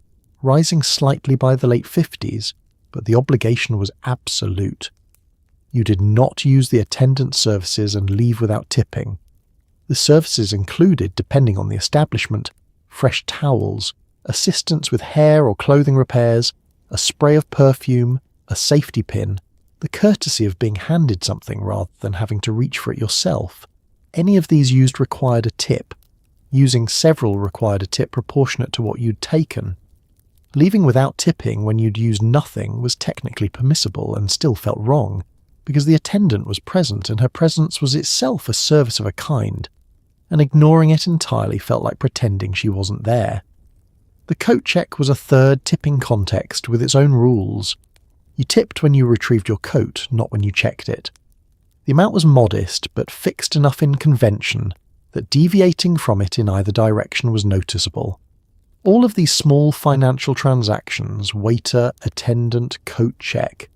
rising slightly by the late 50s, but the obligation was absolute. You did not use the attendant services and leave without tipping. The services included, depending on the establishment, fresh towels, assistance with hair or clothing repairs, a spray of perfume, a safety pin, the courtesy of being handed something rather than having to reach for it yourself. Any of these used required a tip. Using several required a tip proportionate to what you'd taken. Leaving without tipping when you'd used nothing was technically permissible and still felt wrong, because the attendant was present and her presence was itself a service of a kind, and ignoring it entirely felt like pretending she wasn't there. The coat check was a third tipping context with its own rules. You tipped when you retrieved your coat, not when you checked it. The amount was modest, but fixed enough in convention that deviating from it in either direction was noticeable. All of these small financial transactions, waiter, attendant, coat check,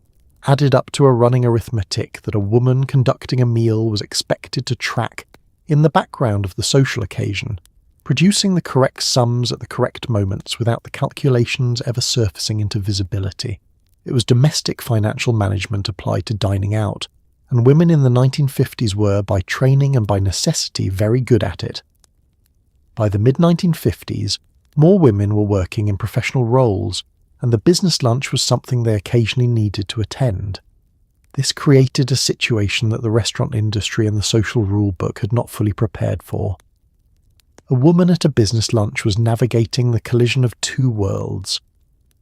added up to a running arithmetic that a woman conducting a meal was expected to track in the background of the social occasion, producing the correct sums at the correct moments without the calculations ever surfacing into visibility. It was domestic financial management applied to dining out, and women in the 1950s were, by training and by necessity, very good at it. By the mid-1950s, more women were working in professional roles, and the business lunch was something they occasionally needed to attend. This created a situation that the restaurant industry and the social rule book had not fully prepared for. A woman at a business lunch was navigating the collision of two worlds,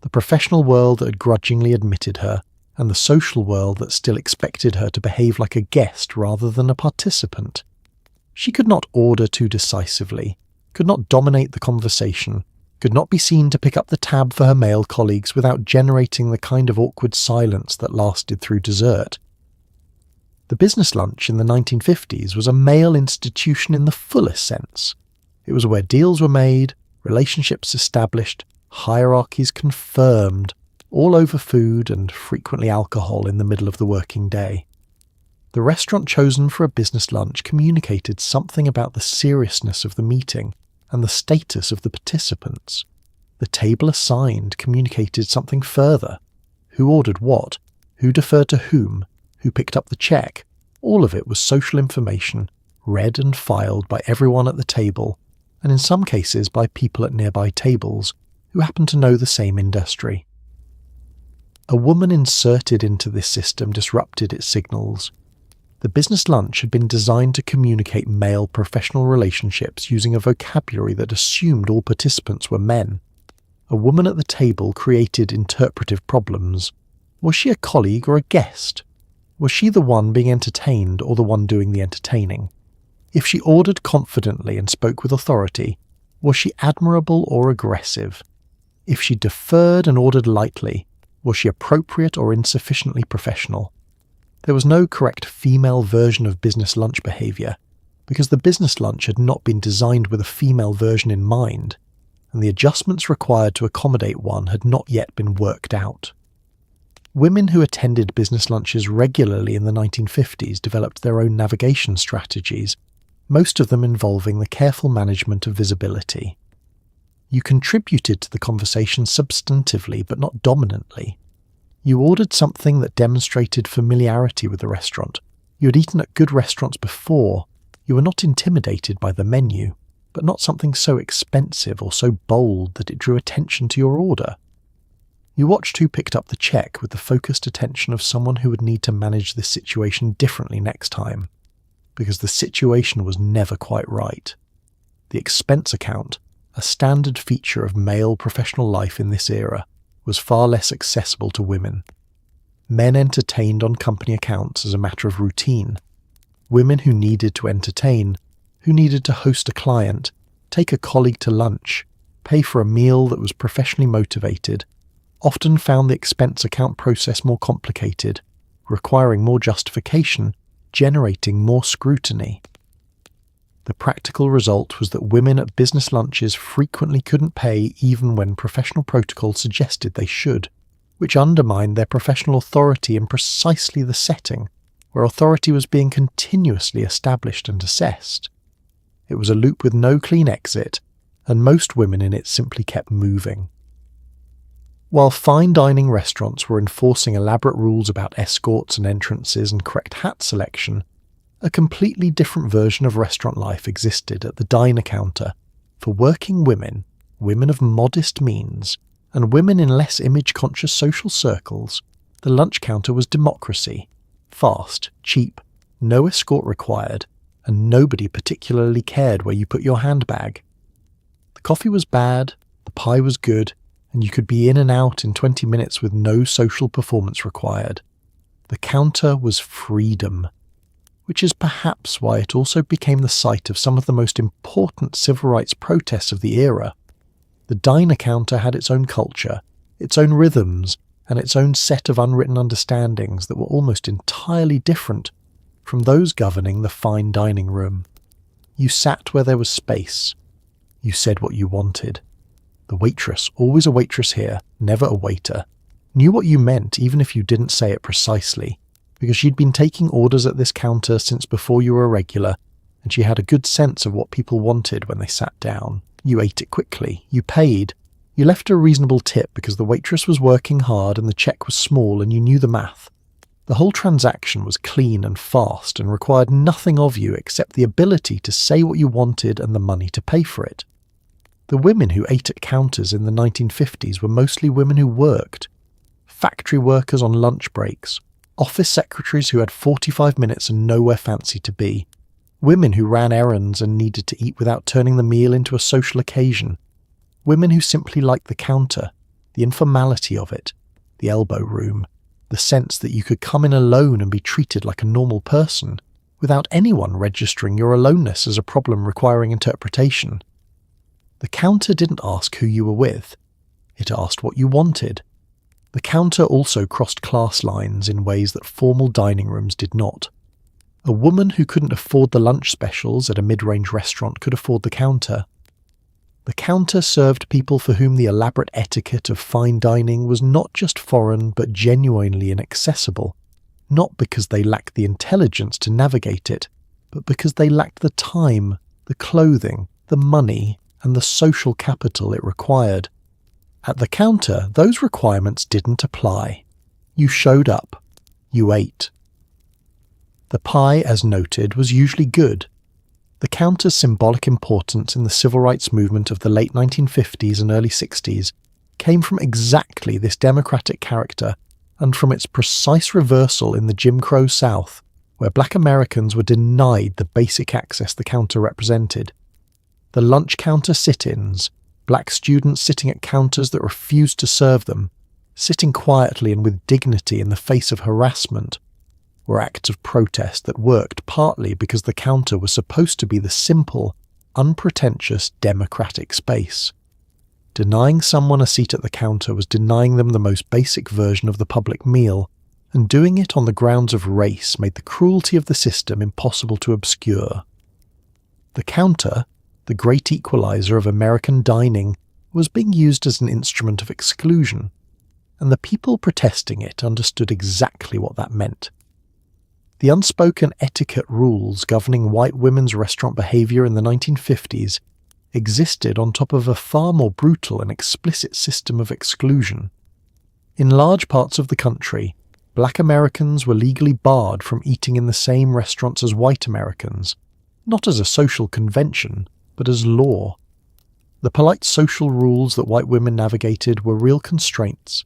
the professional world that had grudgingly admitted her, and the social world that still expected her to behave like a guest rather than a participant. She could not order too decisively, could not dominate the conversation, could not be seen to pick up the tab for her male colleagues without generating the kind of awkward silence that lasted through dessert. The business lunch in the 1950s was a male institution in the fullest sense. It was where deals were made, relationships established, hierarchies confirmed, all over food and frequently alcohol in the middle of the working day. The restaurant chosen for a business lunch communicated something about the seriousness of the meeting and the status of the participants. The table assigned communicated something further. Who ordered what, who deferred to whom, who picked up the check, all of it was social information, read and filed by everyone at the table, and in some cases by people at nearby tables who happened to know the same industry. A woman inserted into this system disrupted its signals. The business lunch had been designed to communicate male professional relationships using a vocabulary that assumed all participants were men. A woman at the table created interpretive problems. Was she a colleague or a guest? Was she the one being entertained or the one doing the entertaining? If she ordered confidently and spoke with authority, was she admirable or aggressive? If she deferred and ordered lightly, was she appropriate or insufficiently professional? There was no correct female version of business lunch behaviour, because the business lunch had not been designed with a female version in mind, and the adjustments required to accommodate one had not yet been worked out. Women who attended business lunches regularly in the 1950s developed their own navigation strategies, most of them involving the careful management of visibility. You contributed to the conversation substantively but not dominantly. You ordered something that demonstrated familiarity with the restaurant. You had eaten at good restaurants before. You were not intimidated by the menu, but not something so expensive or so bold that it drew attention to your order. You watched who picked up the check with the focused attention of someone who would need to manage this situation differently next time, because the situation was never quite right. The expense account, a standard feature of male professional life in this era, was far less accessible to women. Men entertained on company accounts as a matter of routine. Women who needed to entertain, who needed to host a client, take a colleague to lunch, pay for a meal that was professionally motivated, often found the expense account process more complicated, requiring more justification, generating more scrutiny. The practical result was that women at business lunches frequently couldn't pay even when professional protocol suggested they should, which undermined their professional authority in precisely the setting where authority was being continuously established and assessed. It was a loop with no clean exit, and most women in it simply kept moving. While fine dining restaurants were enforcing elaborate rules about escorts and entrances and correct hat selection, a completely different version of restaurant life existed at the diner counter for working women, women of modest means, and women in less image-conscious social circles. The lunch counter was democracy, fast, cheap, no escort required, and nobody particularly cared where you put your handbag. The coffee was bad, the pie was good, and you could be in and out in 20 minutes with no social performance required. The counter was freedom, which is perhaps why it also became the site of some of the most important civil rights protests of the era. The diner counter had its own culture, its own rhythms, and its own set of unwritten understandings that were almost entirely different from those governing the fine dining room. You sat where there was space. You said what you wanted. The waitress, always a waitress here, never a waiter, knew what you meant even if you didn't say it precisely, because she'd been taking orders at this counter since before you were a regular, and she had a good sense of what people wanted when they sat down. You ate it quickly, you paid, you left a reasonable tip because the waitress was working hard and the check was small and you knew the math. The whole transaction was clean and fast and required nothing of you except the ability to say what you wanted and the money to pay for it. The women who ate at counters in the 1950s were mostly women who worked. Factory workers on lunch breaks, office secretaries who had 45 minutes and nowhere fancy to be, women who ran errands and needed to eat without turning the meal into a social occasion, women who simply liked the counter, the informality of it, the elbow room, the sense that you could come in alone and be treated like a normal person, without anyone registering your aloneness as a problem requiring interpretation. The counter didn't ask who you were with. It asked what you wanted. The counter also crossed class lines in ways that formal dining rooms did not. A woman who couldn't afford the lunch specials at a mid-range restaurant could afford the counter. The counter served people for whom the elaborate etiquette of fine dining was not just foreign but genuinely inaccessible. not because they lacked the intelligence to navigate it, but because they lacked the time, the clothing, the money, and the social capital it required. At the counter, those requirements didn't apply. You showed up. You ate. The pie, as noted, was usually good. The counter's symbolic importance in the civil rights movement of the late 1950s and early 60s came from exactly this democratic character and from its precise reversal in the Jim Crow South, where black Americans were denied the basic access the counter represented. The lunch counter sit-ins, black students sitting at counters that refused to serve them, sitting quietly and with dignity in the face of harassment, were acts of protest that worked partly because the counter was supposed to be the simple, unpretentious democratic space. Denying someone a seat at the counter was denying them the most basic version of the public meal, and doing it on the grounds of race made the cruelty of the system impossible to obscure. The counter, the great equalizer of American dining, was being used as an instrument of exclusion, and the people protesting it understood exactly what that meant. The unspoken etiquette rules governing white women's restaurant behaviour in the 1950s existed on top of a far more brutal and explicit system of exclusion. In large parts of the country, black Americans were legally barred from eating in the same restaurants as white Americans, not as a social convention, but as law. The polite social rules that white women navigated were real constraints,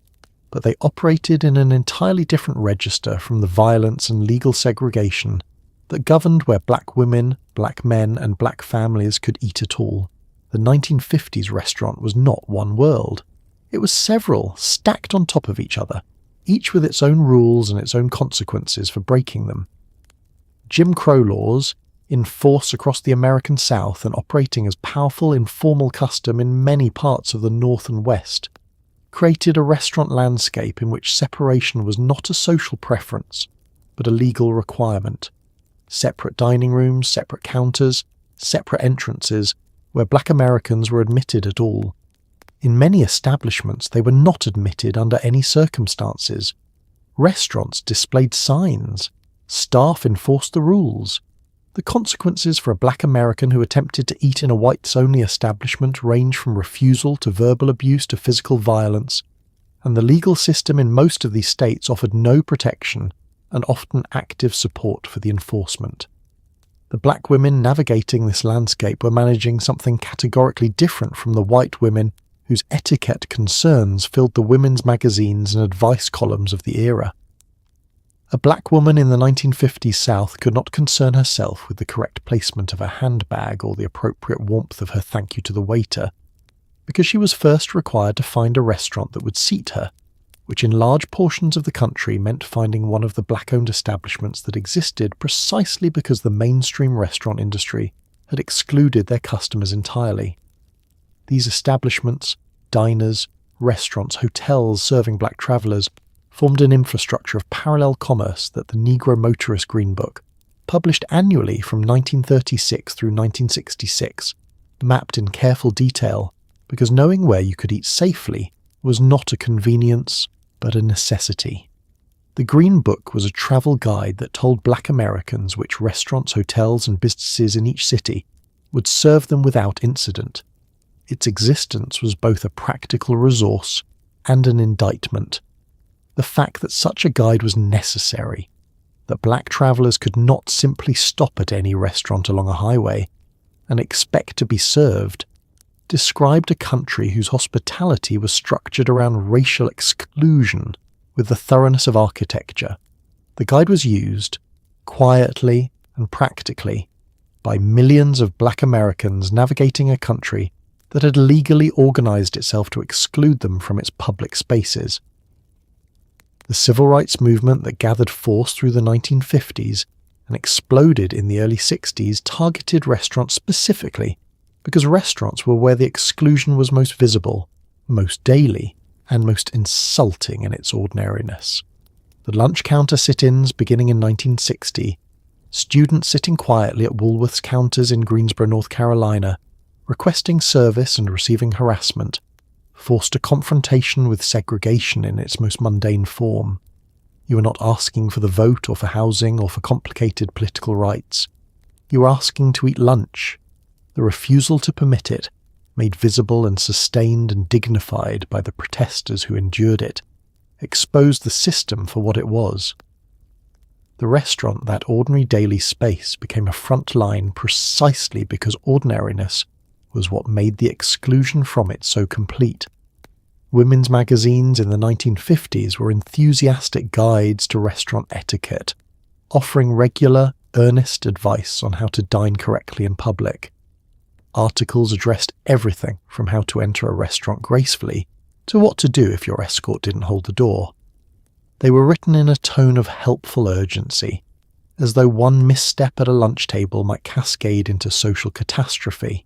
but they operated in an entirely different register from the violence and legal segregation that governed where black women, black men, and black families could eat at all. The 1950s restaurant was not one world. It was several, stacked on top of each other, each with its own rules and its own consequences for breaking them. Jim Crow laws, in force across the American South and operating as powerful informal custom in many parts of the North and West, created a restaurant landscape in which separation was not a social preference, but a legal requirement. Separate dining rooms, separate counters, separate entrances, where black Americans were admitted at all. In many establishments, they were not admitted under any circumstances. Restaurants displayed signs. Staff enforced the rules. The consequences for a black American who attempted to eat in a whites-only establishment range from refusal to verbal abuse to physical violence, and the legal system in most of these states offered no protection and often active support for the enforcement. The black women navigating this landscape were managing something categorically different from the white women whose etiquette concerns filled the women's magazines and advice columns of the era. A black woman in the 1950s South could not concern herself with the correct placement of her handbag or the appropriate warmth of her thank you to the waiter, because she was first required to find a restaurant that would seat her, which in large portions of the country meant finding one of the black-owned establishments that existed precisely because the mainstream restaurant industry had excluded their customers entirely. These establishments, diners, restaurants, hotels serving black travellers formed an infrastructure of parallel commerce that the Negro Motorist Green Book, published annually from 1936 through 1966, mapped in careful detail, because knowing where you could eat safely was not a convenience, but a necessity. The Green Book was a travel guide that told black Americans which restaurants, hotels, and businesses in each city would serve them without incident. Its existence was both a practical resource and an indictment. The fact that such a guide was necessary, that black travellers could not simply stop at any restaurant along a highway and expect to be served, described a country whose hospitality was structured around racial exclusion with the thoroughness of architecture. The guide was used, quietly and practically, by millions of black Americans navigating a country that had legally organised itself to exclude them from its public spaces. The civil rights movement that gathered force through the 1950s and exploded in the early 60s targeted restaurants specifically because restaurants were where the exclusion was most visible, most daily, and most insulting in its ordinariness. The lunch counter sit-ins beginning in 1960, students sitting quietly at Woolworth's counters in Greensboro, North Carolina, requesting service and receiving harassment, forced a confrontation with segregation in its most mundane form. You were not asking for the vote or for housing or for complicated political rights. You were asking to eat lunch. The refusal to permit it, made visible and sustained and dignified by the protesters who endured it, exposed the system for what it was. The restaurant, that ordinary daily space, became a front line precisely because ordinariness was what made the exclusion from it so complete. Women's magazines in the 1950s were enthusiastic guides to restaurant etiquette, offering regular, earnest advice on how to dine correctly in public. Articles addressed everything from how to enter a restaurant gracefully to what to do if your escort didn't hold the door. They were written in a tone of helpful urgency, as though one misstep at a lunch table might cascade into social catastrophe.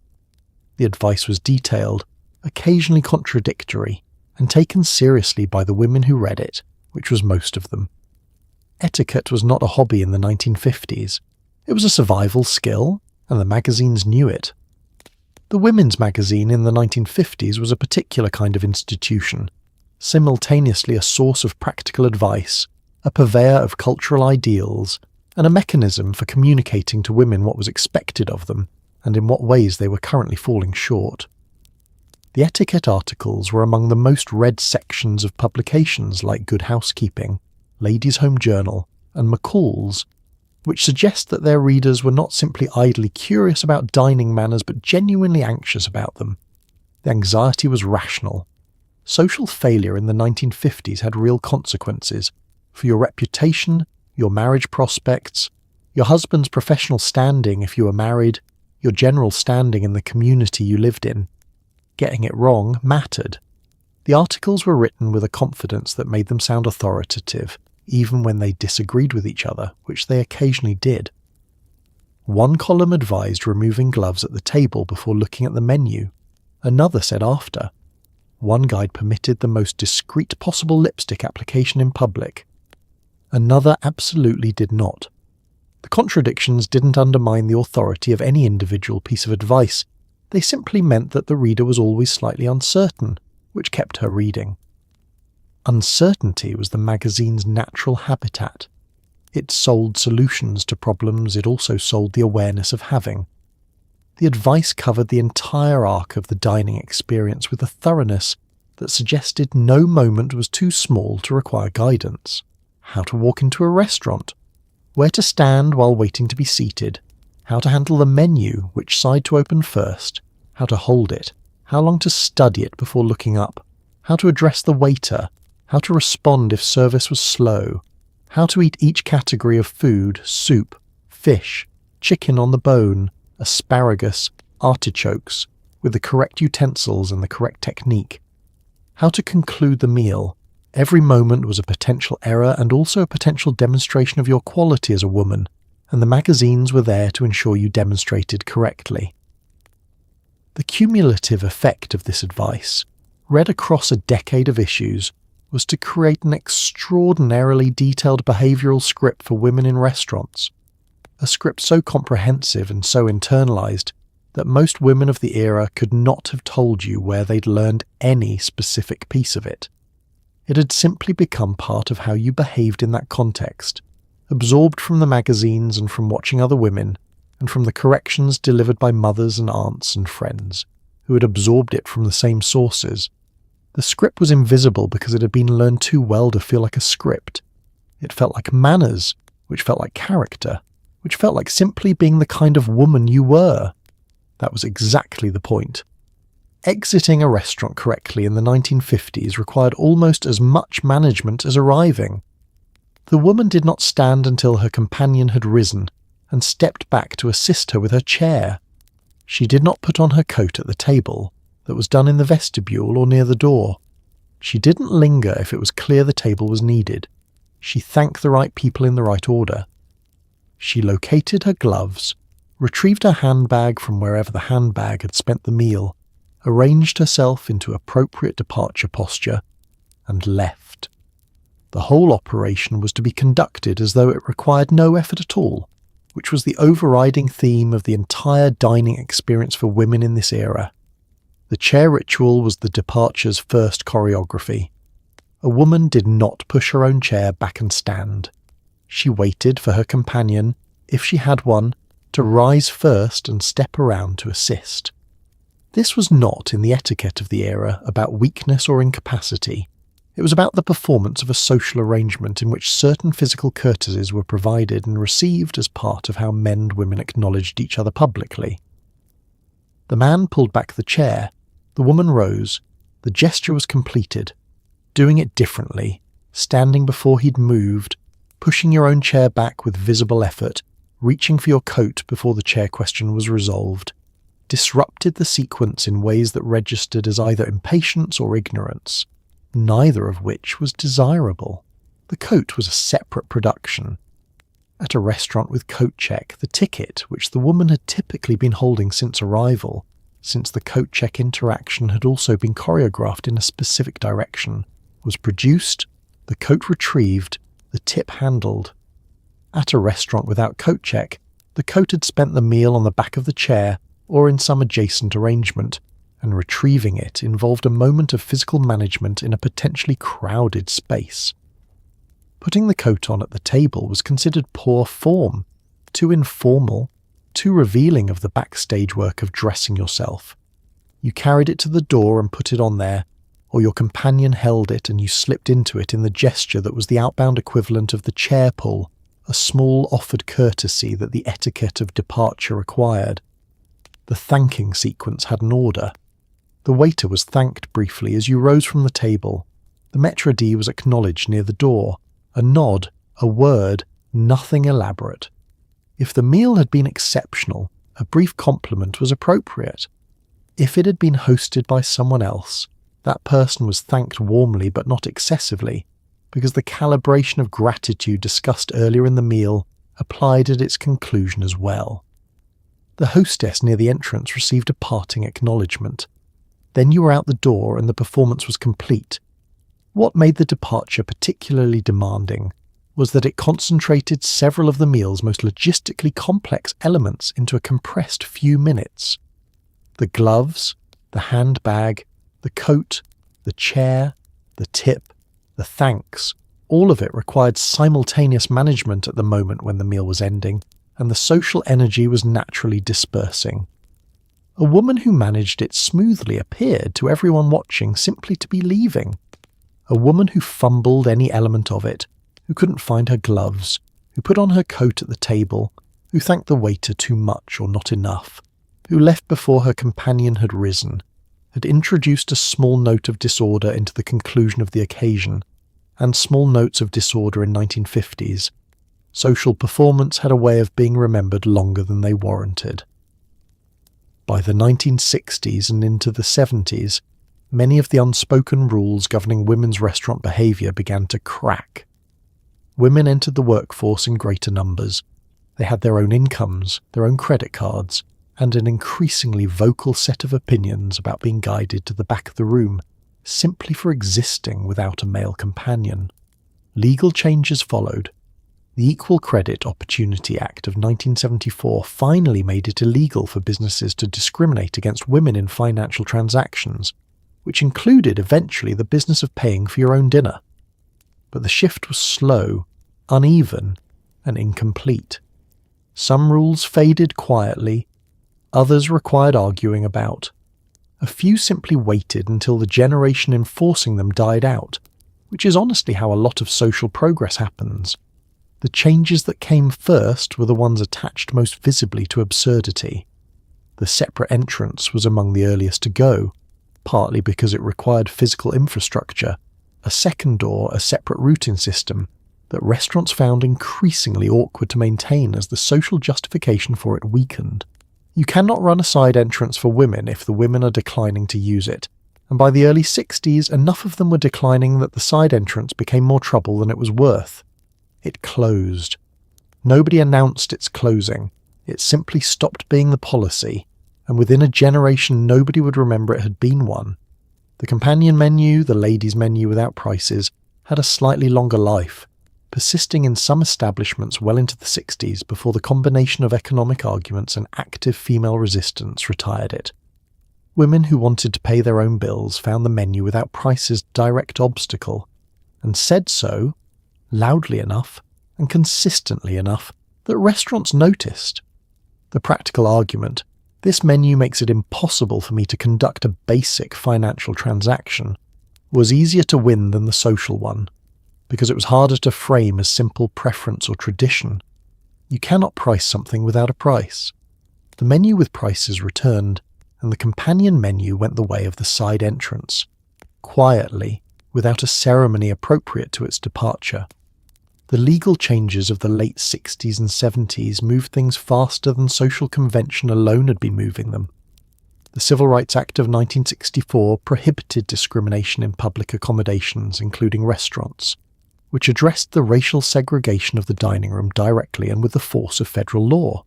The advice was detailed, occasionally contradictory, and taken seriously by the women who read it, which was most of them. Etiquette was not a hobby in the 1950s. It was a survival skill, and the magazines knew it. The women's magazine in the 1950s was a particular kind of institution, simultaneously a source of practical advice, a purveyor of cultural ideals, and a mechanism for communicating to women what was expected of them and in what ways they were currently falling short. The etiquette articles were among the most read sections of publications like Good Housekeeping, Ladies' Home Journal, and McCall's, which suggest that their readers were not simply idly curious about dining manners but genuinely anxious about them. The anxiety was rational. Social failure in the 1950s had real consequences for your reputation, your marriage prospects, your husband's professional standing if you were married, your general standing in the community you lived in. Getting it wrong mattered. The articles were written with a confidence that made them sound authoritative, even when they disagreed with each other, which they occasionally did. One column advised removing gloves at the table before looking at the menu. Another said after. One guide permitted the most discreet possible lipstick application in public. Another absolutely did not. The contradictions didn't undermine the authority of any individual piece of advice. They simply meant that the reader was always slightly uncertain, which kept her reading. Uncertainty was the magazine's natural habitat. It sold solutions to problems, it also sold the awareness of having. The advice covered the entire arc of the dining experience with a thoroughness that suggested no moment was too small to require guidance. How to walk into a restaurant, where to stand while waiting to be seated, how to handle the menu, which side to open first, how to hold it, how long to study it before looking up, how to address the waiter, how to respond if service was slow, how to eat each category of food, soup, fish, chicken on the bone, asparagus, artichokes, with the correct utensils and the correct technique, how to conclude the meal. Every moment was a potential error and also a potential demonstration of your quality as a woman, and the magazines were there to ensure you demonstrated correctly. The cumulative effect of this advice, read across a decade of issues, was to create an extraordinarily detailed behavioural script for women in restaurants, a script so comprehensive and so internalised that most women of the era could not have told you where they'd learned any specific piece of it. It had simply become part of how you behaved in that context, absorbed from the magazines and from watching other women, and from the corrections delivered by mothers and aunts and friends, who had absorbed it from the same sources. The script was invisible because it had been learned too well to feel like a script. It felt like manners, which felt like character, which felt like simply being the kind of woman you were. That was exactly the point. Exiting a restaurant correctly in the 1950s required almost as much management as arriving. The woman did not stand until her companion had risen and stepped back to assist her with her chair. She did not put on her coat at the table. That was done in the vestibule or near the door. She didn't linger if it was clear the table was needed. She thanked the right people in the right order. She located her gloves, retrieved her handbag from wherever the handbag had spent the meal, arranged herself into appropriate departure posture, and left. The whole operation was to be conducted as though it required no effort at all, which was the overriding theme of the entire dining experience for women in this era. The chair ritual was the departure's first choreography. a woman did not push her own chair back and stand. She waited for her companion, if she had one, to rise first and step around to assist. This was not, in the etiquette of the era, about weakness or incapacity. It was about the performance of a social arrangement in which certain physical courtesies were provided and received as part of how men and women acknowledged each other publicly. The man pulled back the chair, the woman rose, the gesture was completed, doing it differently, standing before he'd moved, pushing your own chair back with visible effort, reaching for your coat before the chair question was resolved, disrupted the sequence in ways that registered as either impatience or ignorance, neither of which was desirable. The coat was a separate production. At a restaurant with coat check, the ticket, which the woman had typically been holding since arrival, since the coat check interaction had also been choreographed in a specific direction, was produced, the coat retrieved, the tip handled. At a restaurant without coat check, the coat had spent the meal on the back of the chair or in some adjacent arrangement, and retrieving it involved a moment of physical management in a potentially crowded space. Putting the coat on at the table was considered poor form, too informal, too revealing of the backstage work of dressing yourself. You carried it to the door and put it on there, or your companion held it and you slipped into it in the gesture that was the outbound equivalent of the chair pull, a small offered courtesy that the etiquette of departure required. The thanking sequence had an order. The waiter was thanked briefly as you rose from the table. The maître d' was acknowledged near the door. A nod, a word, nothing elaborate. If the meal had been exceptional, a brief compliment was appropriate. If it had been hosted by someone else, that person was thanked warmly but not excessively, because the calibration of gratitude discussed earlier in the meal applied at its conclusion as well. The hostess near the entrance received a parting acknowledgement. Then you were out the door and the performance was complete. What made the departure particularly demanding was that it concentrated several of the meal's most logistically complex elements into a compressed few minutes. The gloves, the handbag, the coat, the chair, the tip, the thanks, all of it required simultaneous management at the moment when the meal was ending, and the social energy was naturally dispersing. A woman who managed it smoothly appeared to everyone watching simply to be leaving. A woman who fumbled any element of it, who couldn't find her gloves, who put on her coat at the table, who thanked the waiter too much or not enough, who left before her companion had risen, had introduced a small note of disorder into the conclusion of the occasion, and small notes of disorder in 1950s. Social performance had a way of being remembered longer than they warranted. By the 1960s and into the 70s, many of the unspoken rules governing women's restaurant behaviour began to crack. Women entered the workforce in greater numbers. They had their own incomes, their own credit cards, and an increasingly vocal set of opinions about being guided to the back of the room, simply for existing without a male companion. Legal changes followed. The Equal Credit Opportunity Act of 1974 finally made it illegal for businesses to discriminate against women in financial transactions, which included eventually the business of paying for your own dinner. But the shift was slow, uneven, and incomplete. Some rules faded quietly, others required arguing about. A few simply waited until the generation enforcing them died out, which is honestly how a lot of social progress happens. The changes that came first were the ones attached most visibly to absurdity. The separate entrance was among the earliest to go, partly because it required physical infrastructure, a second door, a separate routing system, that restaurants found increasingly awkward to maintain as the social justification for it weakened. You cannot run a side entrance for women if the women are declining to use it, and by the early 60s enough of them were declining that the side entrance became more trouble than it was worth. It closed. Nobody announced its closing. It simply stopped being the policy, and within a generation nobody would remember it had been one. The companion menu, the ladies' menu without prices, had a slightly longer life, persisting in some establishments well into the 60s before the combination of economic arguments and active female resistance retired it. Women who wanted to pay their own bills found the menu without prices a direct obstacle, and said so, loudly enough and consistently enough that restaurants noticed. The practical argument, this menu makes it impossible for me to conduct a basic financial transaction, was easier to win than the social one, because it was harder to frame as simple preference or tradition. You cannot price something without a price. The menu with prices returned, and the companion menu went the way of the side entrance, quietly, without a ceremony appropriate to its departure. The legal changes of the late 60s and 70s moved things faster than social convention alone had been moving them. The Civil Rights Act of 1964 prohibited discrimination in public accommodations, including restaurants, which addressed the racial segregation of the dining room directly and with the force of federal law.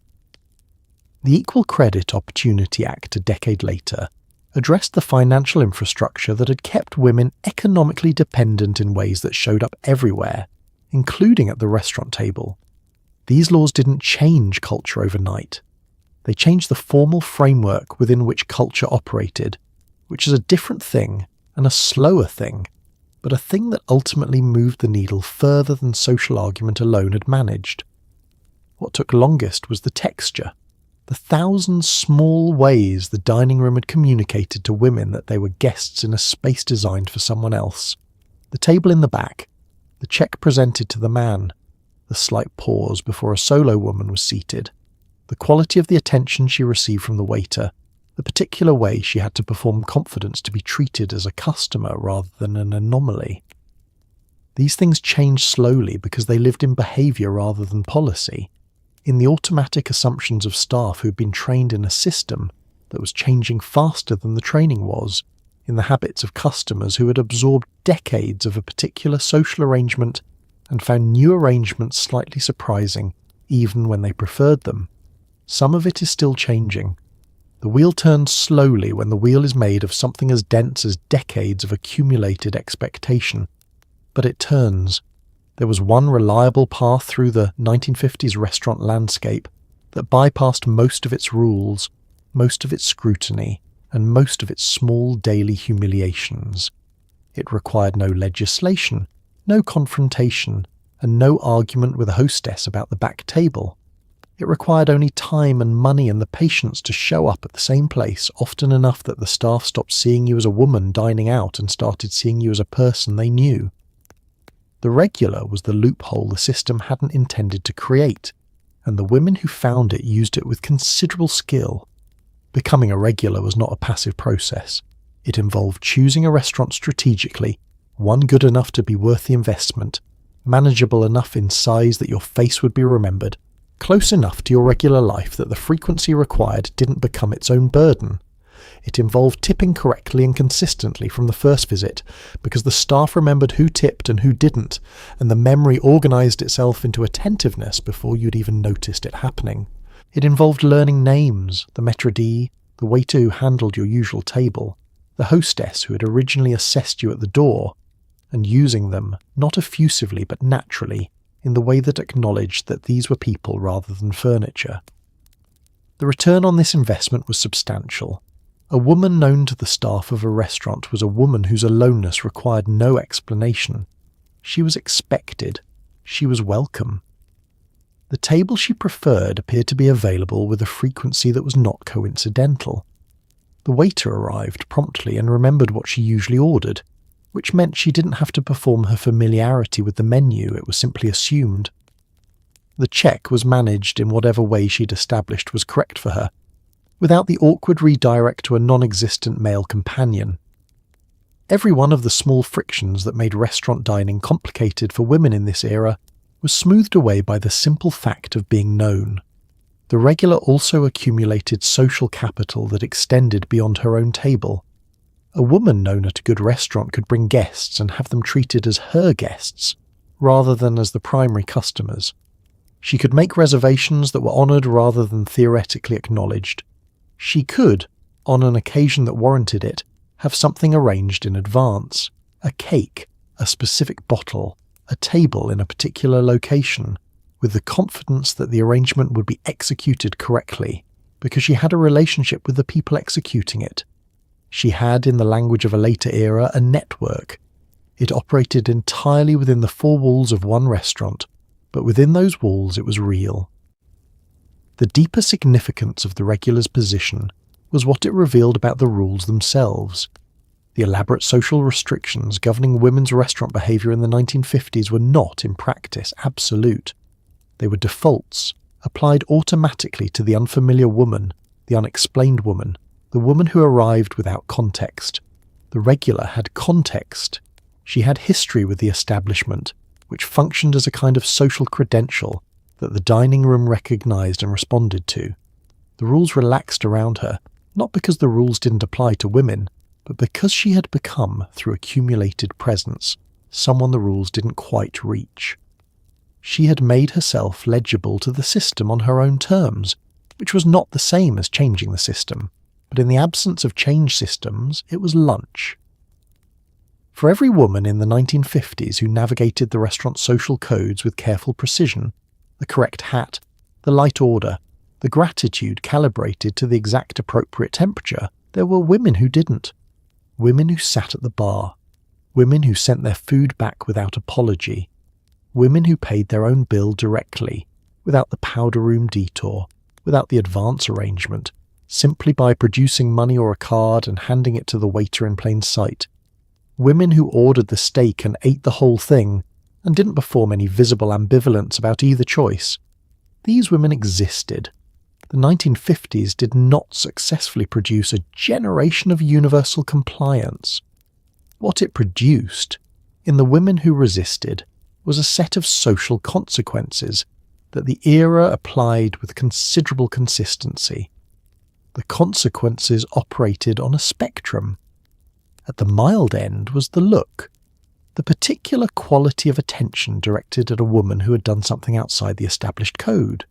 The Equal Credit Opportunity Act a decade later addressed the financial infrastructure that had kept women economically dependent in ways that showed up everywhere, including at the restaurant table. These laws didn't change culture overnight. They changed the formal framework within which culture operated, which is a different thing and a slower thing, but a thing that ultimately moved the needle further than social argument alone had managed. What took longest was the texture, the thousand small ways the dining room had communicated to women that they were guests in a space designed for someone else. The table in the back, the check presented to the man, the slight pause before a solo woman was seated, the quality of the attention she received from the waiter, the particular way she had to perform confidence to be treated as a customer rather than an anomaly. These things changed slowly because they lived in behaviour rather than policy, in the automatic assumptions of staff who'd been trained in a system that was changing faster than the training was, in the habits of customers who had absorbed decades of a particular social arrangement and found new arrangements slightly surprising, even when they preferred them. Some of it is still changing. The wheel turns slowly when the wheel is made of something as dense as decades of accumulated expectation. But it turns. There was one reliable path through the 1950s restaurant landscape that bypassed most of its rules, most of its scrutiny, and most of its small daily humiliations. It required no legislation, no confrontation, and no argument with a hostess about the back table. It required only time and money and the patience to show up at the same place often enough that the staff stopped seeing you as a woman dining out and started seeing you as a person they knew. The regular was the loophole the system hadn't intended to create, and the women who found it used it with considerable skill. Becoming a regular was not a passive process. It involved choosing a restaurant strategically, one good enough to be worth the investment, manageable enough in size that your face would be remembered, close enough to your regular life that the frequency required didn't become its own burden. It involved tipping correctly and consistently from the first visit, because the staff remembered who tipped and who didn't, and the memory organised itself into attentiveness before you'd even noticed it happening. It involved learning names, the maître d', the waiter who handled your usual table, the hostess who had originally assessed you at the door, and using them, not effusively but naturally, in the way that acknowledged that these were people rather than furniture. The return on this investment was substantial. A woman known to the staff of a restaurant was a woman whose aloneness required no explanation. She was expected. She was welcome. The table she preferred appeared to be available with a frequency that was not coincidental. The waiter arrived promptly and remembered what she usually ordered, which meant she didn't have to perform her familiarity with the menu, it was simply assumed. The check was managed in whatever way she'd established was correct for her, without the awkward redirect to a non-existent male companion. Every one of the small frictions that made restaurant dining complicated for women in this era was smoothed away by the simple fact of being known. The regular also accumulated social capital that extended beyond her own table. A woman known at a good restaurant could bring guests and have them treated as her guests, rather than as the primary customers. She could make reservations that were honoured rather than theoretically acknowledged. She could, on an occasion that warranted it, have something arranged in advance. A cake, a specific bottle, a table in a particular location, with the confidence that the arrangement would be executed correctly, because she had a relationship with the people executing it. She had, in the language of a later era, a network. It operated entirely within the four walls of one restaurant, but within those walls it was real. The deeper significance of the regular's position was what it revealed about the rules themselves. The elaborate social restrictions governing women's restaurant behaviour in the 1950s were not, in practice, absolute. They were defaults, applied automatically to the unfamiliar woman, the unexplained woman, the woman who arrived without context. The regular had context. She had history with the establishment, which functioned as a kind of social credential that the dining room recognised and responded to. The rules relaxed around her, not because the rules didn't apply to women, but because she had become, through accumulated presence, someone the rules didn't quite reach. She had made herself legible to the system on her own terms, which was not the same as changing the system, but in the absence of change systems, it was lunch. For every woman in the 1950s who navigated the restaurant's social codes with careful precision, the correct hat, the light order, the gratitude calibrated to the exact appropriate temperature, there were women who didn't. Women who sat at the bar. Women who sent their food back without apology. Women who paid their own bill directly, without the powder room detour, without the advance arrangement, simply by producing money or a card and handing it to the waiter in plain sight. Women who ordered the steak and ate the whole thing, and didn't perform any visible ambivalence about either choice. These women existed. The 1950s did not successfully produce a generation of universal compliance. What it produced, in the women who resisted, was a set of social consequences that the era applied with considerable consistency. The consequences operated on a spectrum. At the mild end was the look, the particular quality of attention directed at a woman who had done something outside the established code.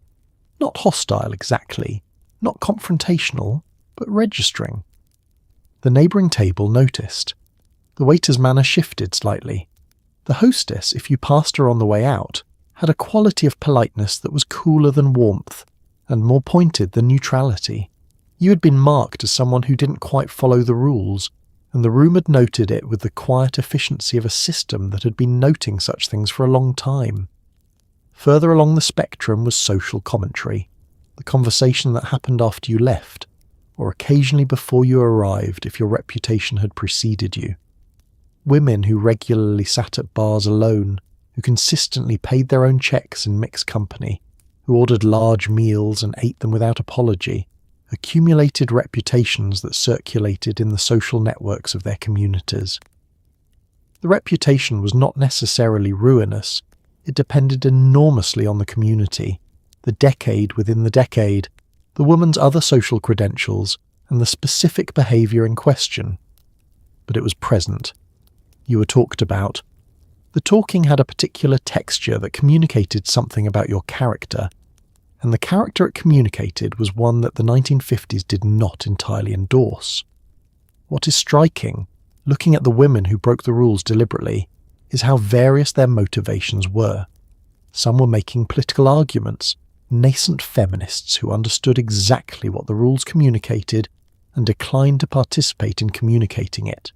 Not hostile exactly, not confrontational, but registering. The neighbouring table noticed. The waiter's manner shifted slightly. The hostess, if you passed her on the way out, had a quality of politeness that was cooler than warmth, and more pointed than neutrality. You had been marked as someone who didn't quite follow the rules, and the room had noted it with the quiet efficiency of a system that had been noting such things for a long time. Further along the spectrum was social commentary, the conversation that happened after you left, or occasionally before you arrived if your reputation had preceded you. Women who regularly sat at bars alone, who consistently paid their own checks in mixed company, who ordered large meals and ate them without apology, accumulated reputations that circulated in the social networks of their communities. The reputation was not necessarily ruinous. It depended enormously on the community, the decade within the decade, the woman's other social credentials, and the specific behaviour in question. But it was present. You were talked about. The talking had a particular texture that communicated something about your character, and the character it communicated was one that the 1950s did not entirely endorse. What is striking, looking at the women who broke the rules deliberately, is how various their motivations were. Some were making political arguments, nascent feminists who understood exactly what the rules communicated and declined to participate in communicating it.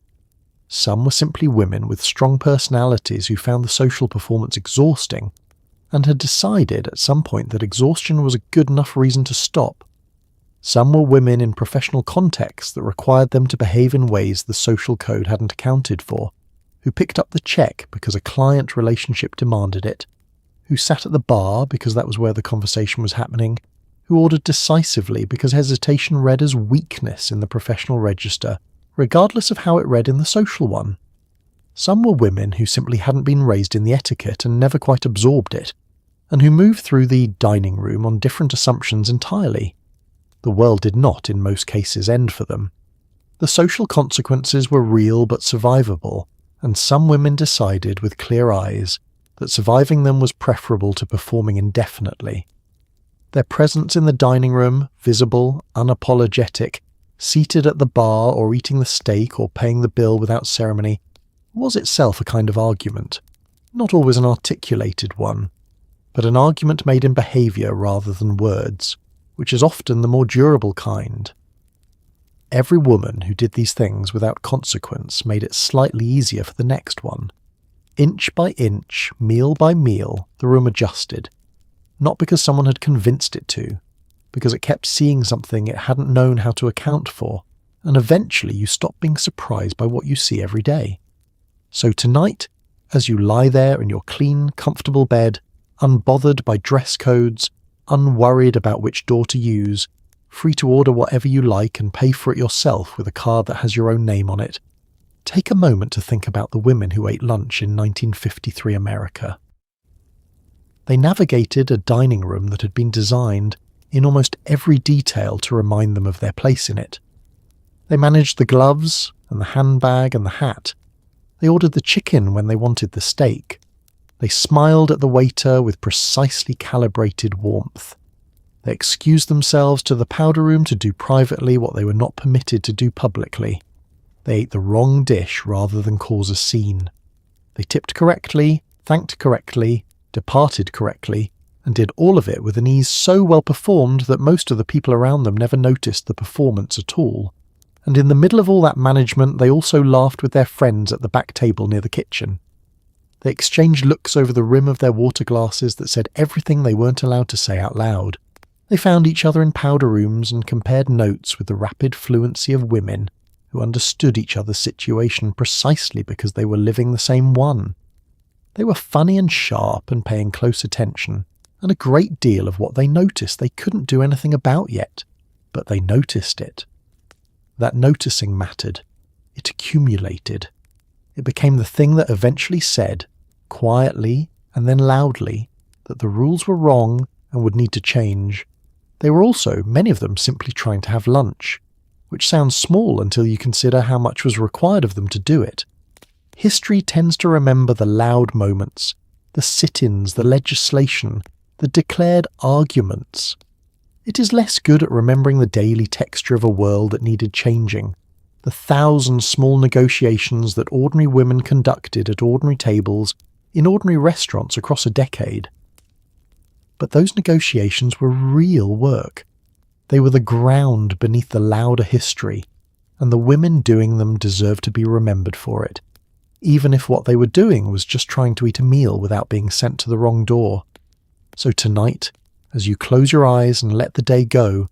Some were simply women with strong personalities who found the social performance exhausting and had decided at some point that exhaustion was a good enough reason to stop. Some were women in professional contexts that required them to behave in ways the social code hadn't accounted for, who picked up the check because a client relationship demanded it, who sat at the bar because that was where the conversation was happening, who ordered decisively because hesitation read as weakness in the professional register, regardless of how it read in the social one. Some were women who simply hadn't been raised in the etiquette and never quite absorbed it, and who moved through the dining room on different assumptions entirely. The world did not, in most cases, end for them. The social consequences were real but survivable, and some women decided with clear eyes that surviving them was preferable to performing indefinitely. Their presence in the dining room, visible, unapologetic, seated at the bar or eating the steak or paying the bill without ceremony, was itself a kind of argument, not always an articulated one, but an argument made in behaviour rather than words, which is often the more durable kind. Every woman who did these things without consequence made it slightly easier for the next one, Inch by inch, meal by meal, the room adjusted. Not because someone had convinced it to, because it kept seeing something it hadn't known how to account for, and eventually you stop being surprised by what you see every day. So tonight, as you lie there in your clean, comfortable bed, unbothered by dress codes, unworried about which door to use, free to order whatever you like and pay for it yourself with a card that has your own name on it, take a moment to think about the women who ate lunch in 1953 America. They navigated a dining room that had been designed in almost every detail to remind them of their place in it. They managed the gloves and the handbag and the hat. They ordered the chicken when they wanted the steak. They smiled at the waiter with precisely calibrated warmth. They excused themselves to the powder room to do privately what they were not permitted to do publicly. They ate the wrong dish rather than cause a scene. They tipped correctly, thanked correctly, departed correctly, and did all of it with an ease so well performed that most of the people around them never noticed the performance at all. And in the middle of all that management, they also laughed with their friends at the back table near the kitchen. They exchanged looks over the rim of their water glasses that said everything they weren't allowed to say out loud. They found each other in powder rooms and compared notes with the rapid fluency of women who understood each other's situation precisely because they were living the same one. They were funny and sharp and paying close attention, and a great deal of what they noticed they couldn't do anything about yet, but they noticed it. That noticing mattered. It accumulated. It became the thing that eventually said, quietly and then loudly, that the rules were wrong and would need to change. They were also, many of them, simply trying to have lunch, which sounds small until you consider how much was required of them to do it. History tends to remember the loud moments, the sit-ins, the legislation, the declared arguments. It is less good at remembering the daily texture of a world that needed changing, the 1,000 small negotiations that ordinary women conducted at ordinary tables in ordinary restaurants across a decade. But those negotiations were real work. They were the ground beneath the louder history, and the women doing them deserved to be remembered for it, even if what they were doing was just trying to eat a meal without being sent to the wrong door. So tonight, as you close your eyes and let the day go,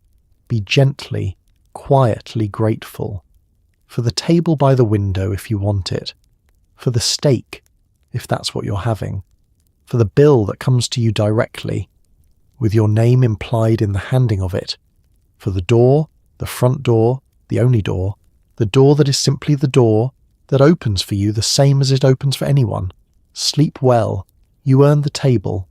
be gently, quietly grateful. For the table by the window if you want it. For the steak, if that's what you're having. For the bill that comes to you directly, with your name implied in the handing of it. For the door, the front door, the only door, the door that is simply the door, that opens for you the same as it opens for anyone. Sleep well. You earned the table.